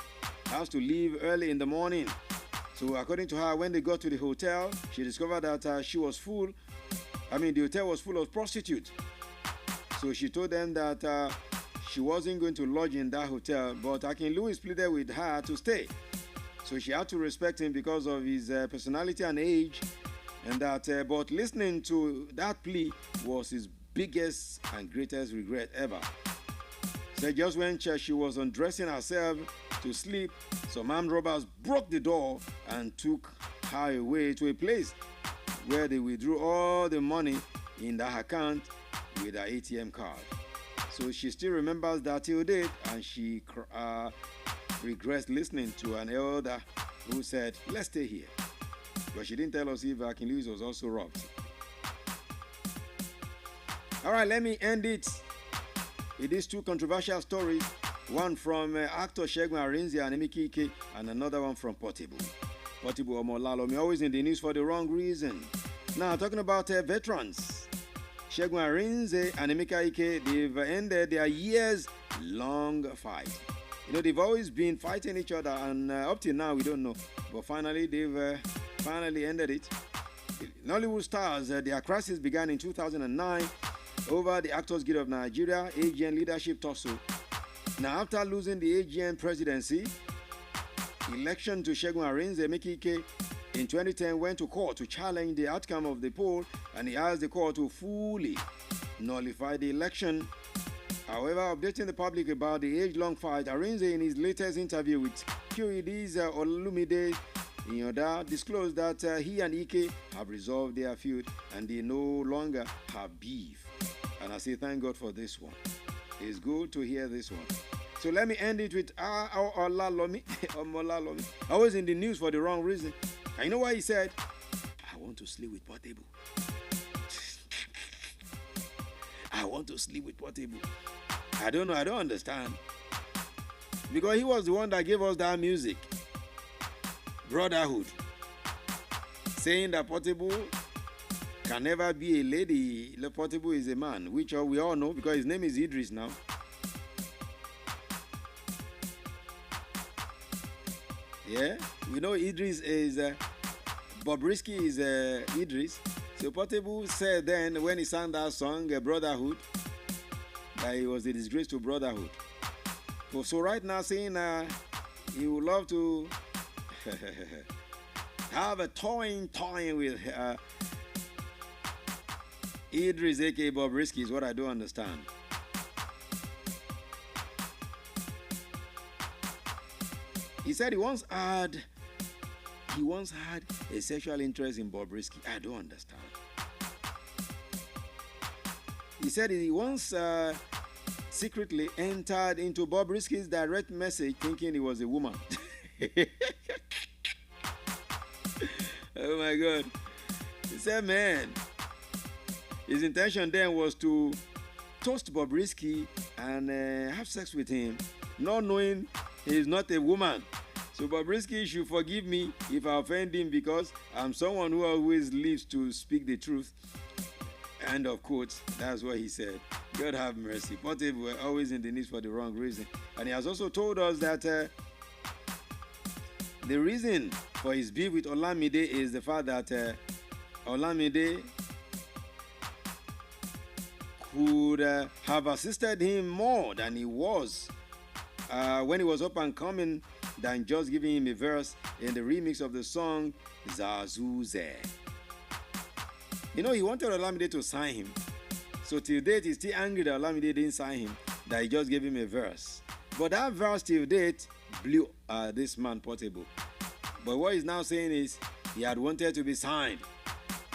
has to leave early in the morning. So according to her, when they got to the hotel, she discovered that the hotel was full of prostitutes. So she told them that she wasn't going to lodge in that hotel, but Akin Lewis pleaded with her to stay. So she had to respect him because of his personality and age, and that. But listening to that plea was his biggest and greatest regret ever. So just when she was undressing herself to sleep, some armed robbers broke the door and took her away to a place where they withdrew all the money in that account with her ATM card. So she still remembers that till date, and she regrets listening to an elder who said, "Let's stay here." But she didn't tell us if Akin Lewis was also robbed. All right, let me end it with these two controversial stories. One from actor Segun Arinze and Emeka Ike, and another one from Portable Omolalomi, always in the news for the wrong reason. Now, talking about veterans, Segun Arinze and Emeka Ike, they've ended their years-long fight. They've always been fighting each other, and up till now, we don't know. But finally, they've finally ended it. Nollywood stars, their crisis began in 2009 over the Actors Guild of Nigeria AGN leadership tussle. Now, after losing the AGN presidency election to Segun Arinze, Emeka Ike in 2010 went to court to challenge the outcome of the poll, and he asked the court to fully nullify the election. However, updating the public about the age-long fight, Arinze, in his latest interview with QED's Olumide Inyoda, disclosed that he and Ike have resolved their feud and they no longer have beef. And I say thank God for this one. It's good to hear this one. So let me end it with Olalomi. Always in the news for the wrong reason. And you know what he said? I want to sleep with Portable. I want to sleep with Portable. I don't know. I don't understand. Because he was the one that gave us that music. Brotherhood. Saying that Portable can never be a lady. Le Portable is a man, which we all know because his name is Idris now. Yeah, we know Idris is Bobrisky is Idris. So Portable said then when he sang that song, Brotherhood, that he was a disgrace to brotherhood. So right now saying he would love to have a toying with Idris aka Bobrisky is what I don't understand. He said he once had a sexual interest in Bobrisky. I don't understand. He said he once secretly entered into Bobrisky's direct message thinking he was a woman. Oh my God. He said, man, his intention then was to toast Bobrisky and have sex with him, not knowing he is not a woman. So Bobrisky should forgive me if I offend him because I'm someone who always lives to speak the truth. End of quotes. That's what he said. God have mercy. Portable were always in the news for the wrong reason. And he has also told us that the reason for his beef with Olamide is the fact that Olamide could have assisted him more than he was when he was up and coming than just giving him a verse in the remix of the song Zazuze. You know, he wanted Olamide to sign him. So till date, he's still angry that Olamide didn't sign him, that he just gave him a verse. But that verse till date blew this man Portable. But what he's now saying is he had wanted to be signed.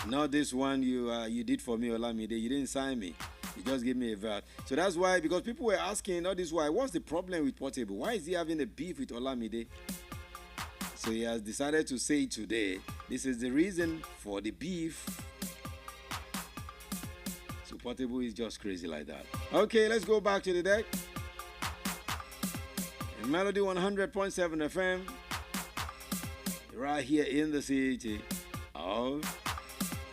Not this one you did for me, Olamide. You didn't sign me. You just gave me a verse. So that's why, because people were asking, all this why, what's the problem with Portable? Why is he having a beef with Olamide? So he has decided to say today, this is the reason for the beef. So Portable is just crazy like that. Okay, let's go back to the deck. In Melody 100.7 FM, right here in the city of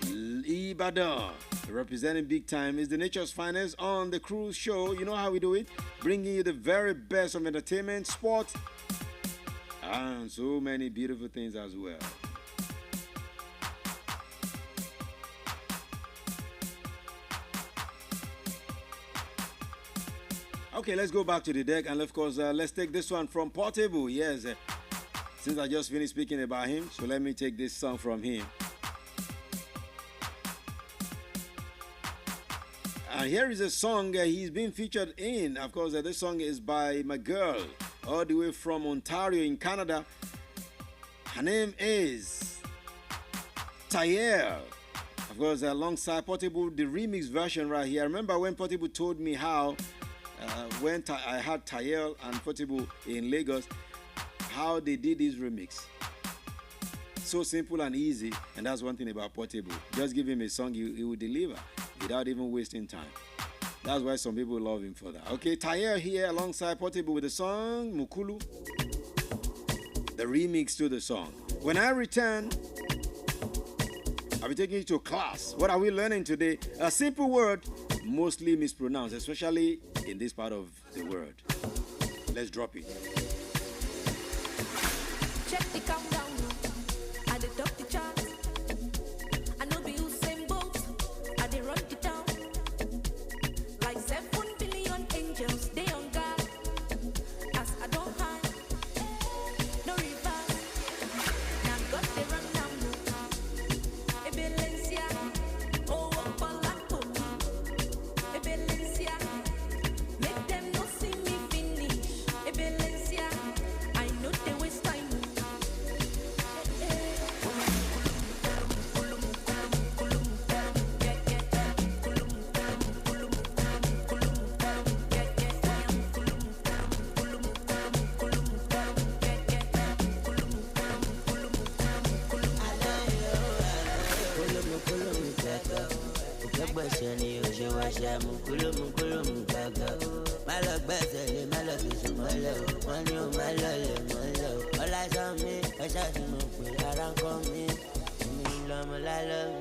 Ibadan. Representing big time is the Nature's Finest on the Cruise Show. You know how we do it? Bringing you the very best of entertainment, sports, and so many beautiful things as well. Okay, let's go back to the deck, and of course, let's take this one from Portable. Yes, since I just finished speaking about him, so let me take this song from him. And here is a song he's been featured in. Of course, this song is by my girl, all the way from Ontario in Canada. Her name is Tayer. Of course, alongside Portable, the remix version right here. I remember when Portable told me how, when I had Tayer and Portable in Lagos, how they did this remix. So simple and easy, and that's one thing about Portable. Just give him a song, he will deliver without even wasting time. That's why some people love him for that. Okay, Tayer here alongside Portable with the song Mukulu, the remix to the song. When I return, I'll be taking you to class. What are we learning today? A simple word, mostly mispronounced, especially in this part of the world. Let's drop it. Check the countdown. I did top the chart. I know be Usain Bolt. I did run the town. Like 7 billion angels, they on guard. As I don't hide, no reverse. Now God they run down. Ebelencia, oh Palaco. Ebelencia, make them not see me finish. Ebelencia, I know they waste time. love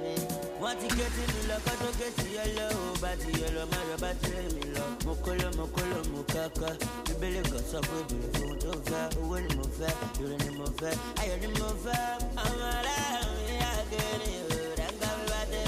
me. Want to get in the love, I don't get to your love. But your love, my battery, me love. Mokolo, mukaka. You better go so good, you don't fair. When you move fair, you're in the move fair. I am the move fair. I'm alive, I get it. I'm going back there.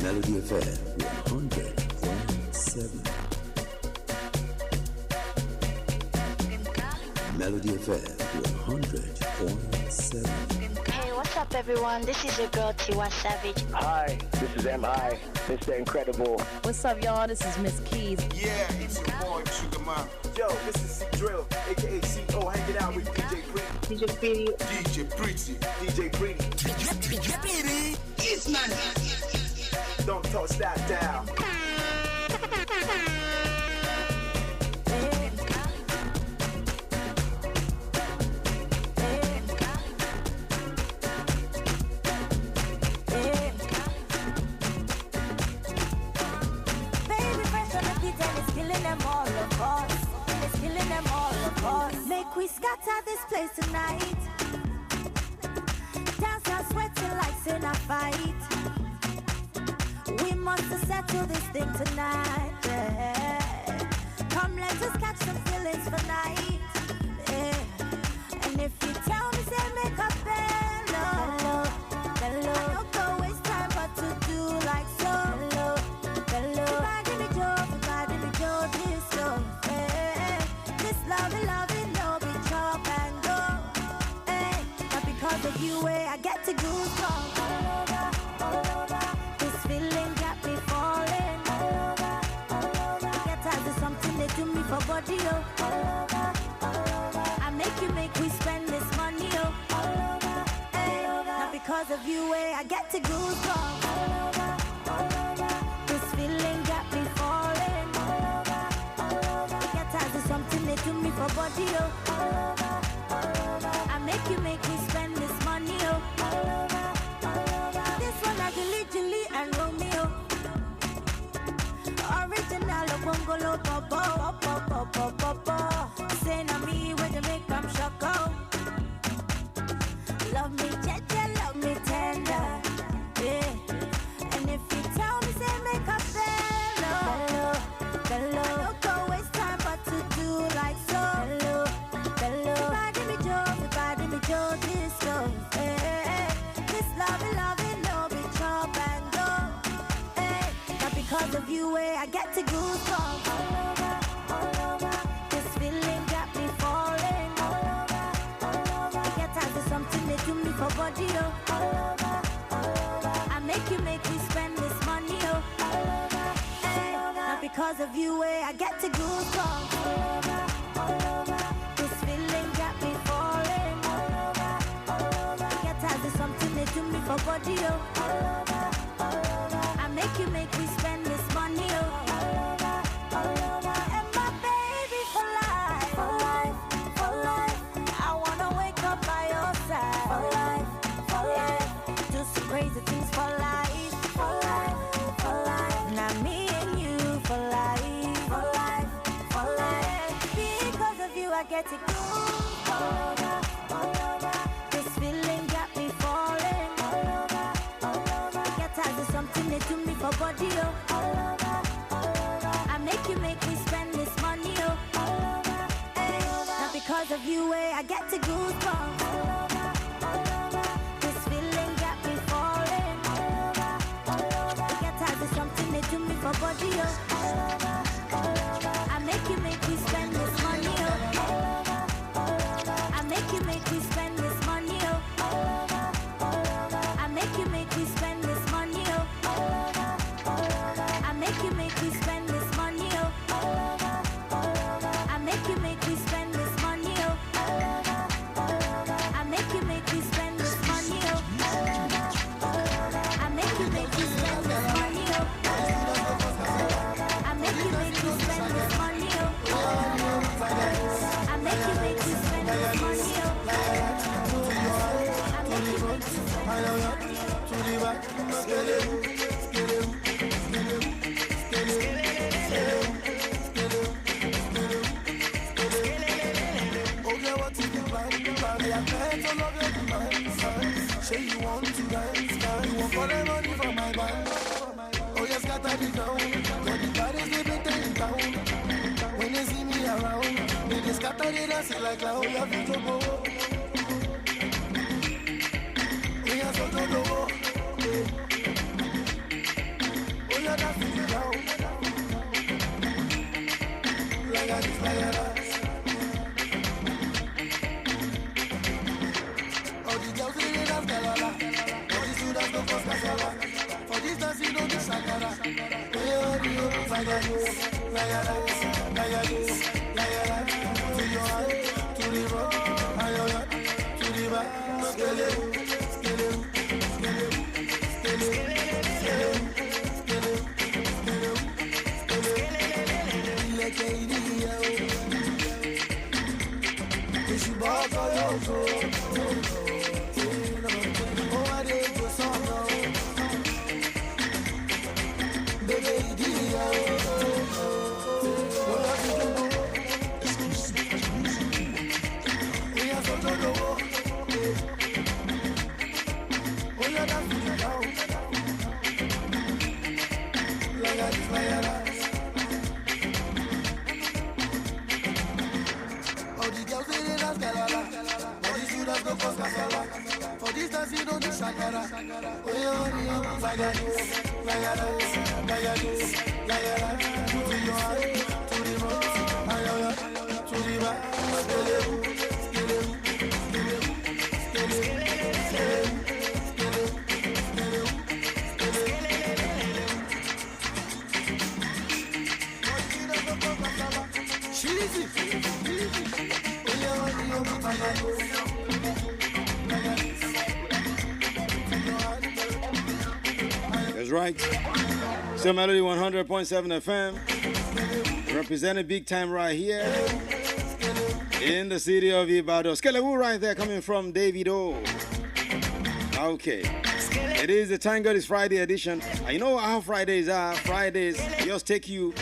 Melody FM 100.7. Melody FM 100.7. Hey, what's up, everyone? This is your girl Tiwa Savage. Hi, this is M.I., Mr. Incredible. What's up, y'all? This is Miss Keys. Yeah, it's your boy, Sugar Man. Yo, this is C Drill, aka CO, hanging out with DJ Pretty. DJ Pretty. DJ Pretty. DJ Pretty. DJ Pretty. Yes, man. Don't touch that down. Make we scatter this place tonight. Dance and sweating like in a fight. We must settle this thing tonight. Yeah. Come, let us catch some feelings for night. Yeah. And if you tell me, say make up hello. I don't go waste time but to do like so. Everybody me Joe, this so. Yeah. This love, no be chop and go. Hey, not because of you, I get to goosebumps all over. This feeling got me falling all over. Get tired of something they do me for body, oh. I make we spend this money, oh. Hey, not because of you, I get to goosebumps all over. This feeling got me falling all over. Get tired of something they do me for body, oh. I make me spend this money, oh. This one like Julie and Romeo. Original Bongolo Popo. Say na me when you make them shock out. Love me jeje, love me tender. Yeah. And if you tell me, say make a fellow. I don't go waste time but to do like so. Everybody me Joe, this so. Hey, this love, no be chop and go. Hey, not because of you, I get to goosebumps all over. This feeling got me falling all over. Get tired of something they do me for body, oh. I make me spend this money, oh. Hey, not because of you, I get to goosebumps all over. This feeling got me falling all over. Get tired of something they do me for body, oh. I make me spend this money, oh. And my baby for life. I wanna wake up by your side. For life. Do some crazy things for life. Now me and you for life. Because of you I get to go all over. This feeling got me falling all over. Get tired of something they do me for get the goosebumps. This feeling got me falling. It gets hard, there's something they do me for body, oh. I make you spend this money, oh. I make you spend this money, oh. I make you spend this money, oh. I make you spend this money, oh. I make you spend this money, oh. I make you spend this money, oh. I make you spend this money, oh. I make you spend this money, oh. I make you spend this money, oh. I make you spend this money, oh. Say you want to dance, you want for the money from my band. Oh yes, got it down. Got the bodies they be taking down. When they see me around, they just scatter it and say like clown. We have to go. We have to go. Oh yeah, that's it down. Like this, like that. For this dance you don't do shakara. To your heart, to the road, to the back, For this dance you don't do shakara. To your heart, to the road, to the back. That's right. Still Melody 100.7 FM. Representing big time right here in the city of Ibadan. Skelewu right there coming from David O. Okay. It is the Thank God It's Friday edition. And you know how Fridays are. Fridays just take you,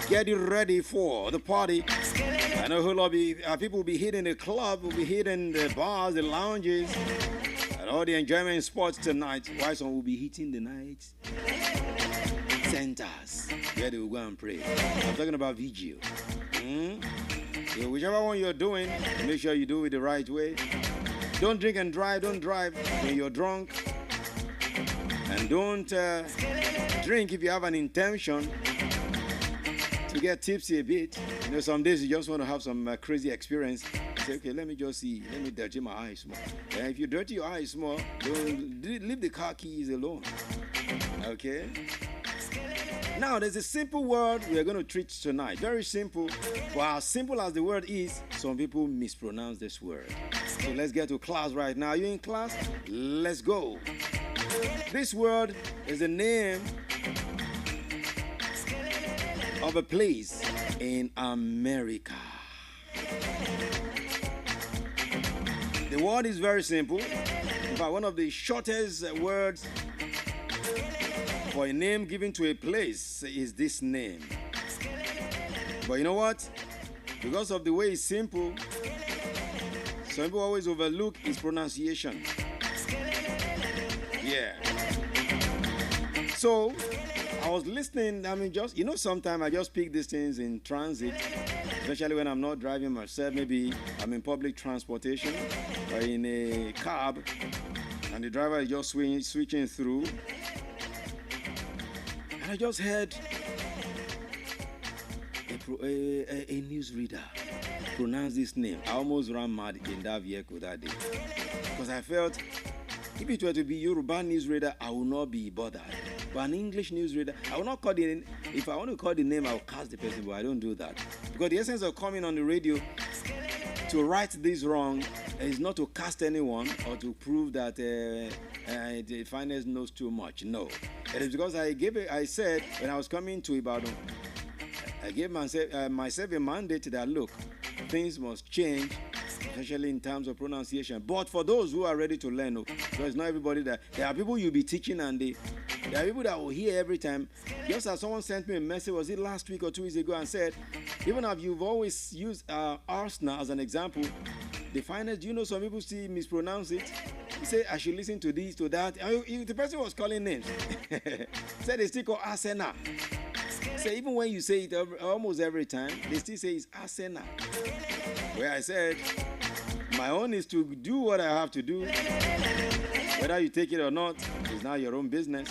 get you ready for the party. I know a whole lot of people will be hitting the club, will be hitting the bars, the lounges, and all the enjoyment spots tonight. While some will be hitting the night centers where they will go and pray. I'm talking about vigil. So whichever one you're doing, make sure you do it the right way. Don't drink and drive. Don't drive when you're drunk. And don't drink if you have an intention to get tipsy a bit. You know, some days you just want to have some crazy experience. Say, okay, let me just see. Let me dirty my eyes more. And if you dirty your eyes more, don't leave the car keys alone. Okay? Now, there's a simple word we are going to treat tonight. Very simple. But as simple as the word is, some people mispronounce this word. So let's get to class right now. Are you in class? Let's go. This word is the name of a place in America. The word is very simple. In fact, one of the shortest words for a name given to a place is this name. But you know what? Because of the way it's simple, some people always overlook its pronunciation. Yeah. So, I was listening, sometimes I just pick these things in transit. especially when I'm not driving myself. Maybe I'm in public transportation or in a cab, and the driver is just switching through. And I just heard a newsreader pronounce this name. I almost ran mad in that vehicle that day. Because I felt, if it were to be Yoruba newsreader, I would not be bothered. But an English newsreader, I will not call the name. If I want to call the name, I will cast the person, but I don't do that. Because the essence of coming on the radio to right this wrong is not to cast anyone or to prove that the finance knows too much. No. It is because I said when I was coming to Ibadan, I gave myself a mandate that, look, things must change, especially in terms of pronunciation. But for those who are ready to learn, because not everybody there are people you'll be teaching, and there are people that will hear every time. Just as someone sent me a message, was it last week or 2 weeks ago, and said, even if you've always used Arsenal as an example, the finest, do you know some people still mispronounce it? He said, I should listen to this, to that. And the person was calling names. Said they still call Arsenal. So even when you say it almost every time, they still say it's Arsenal. Where I said, my own is to do what I have to do. Whether you take it or not, it's now your own business.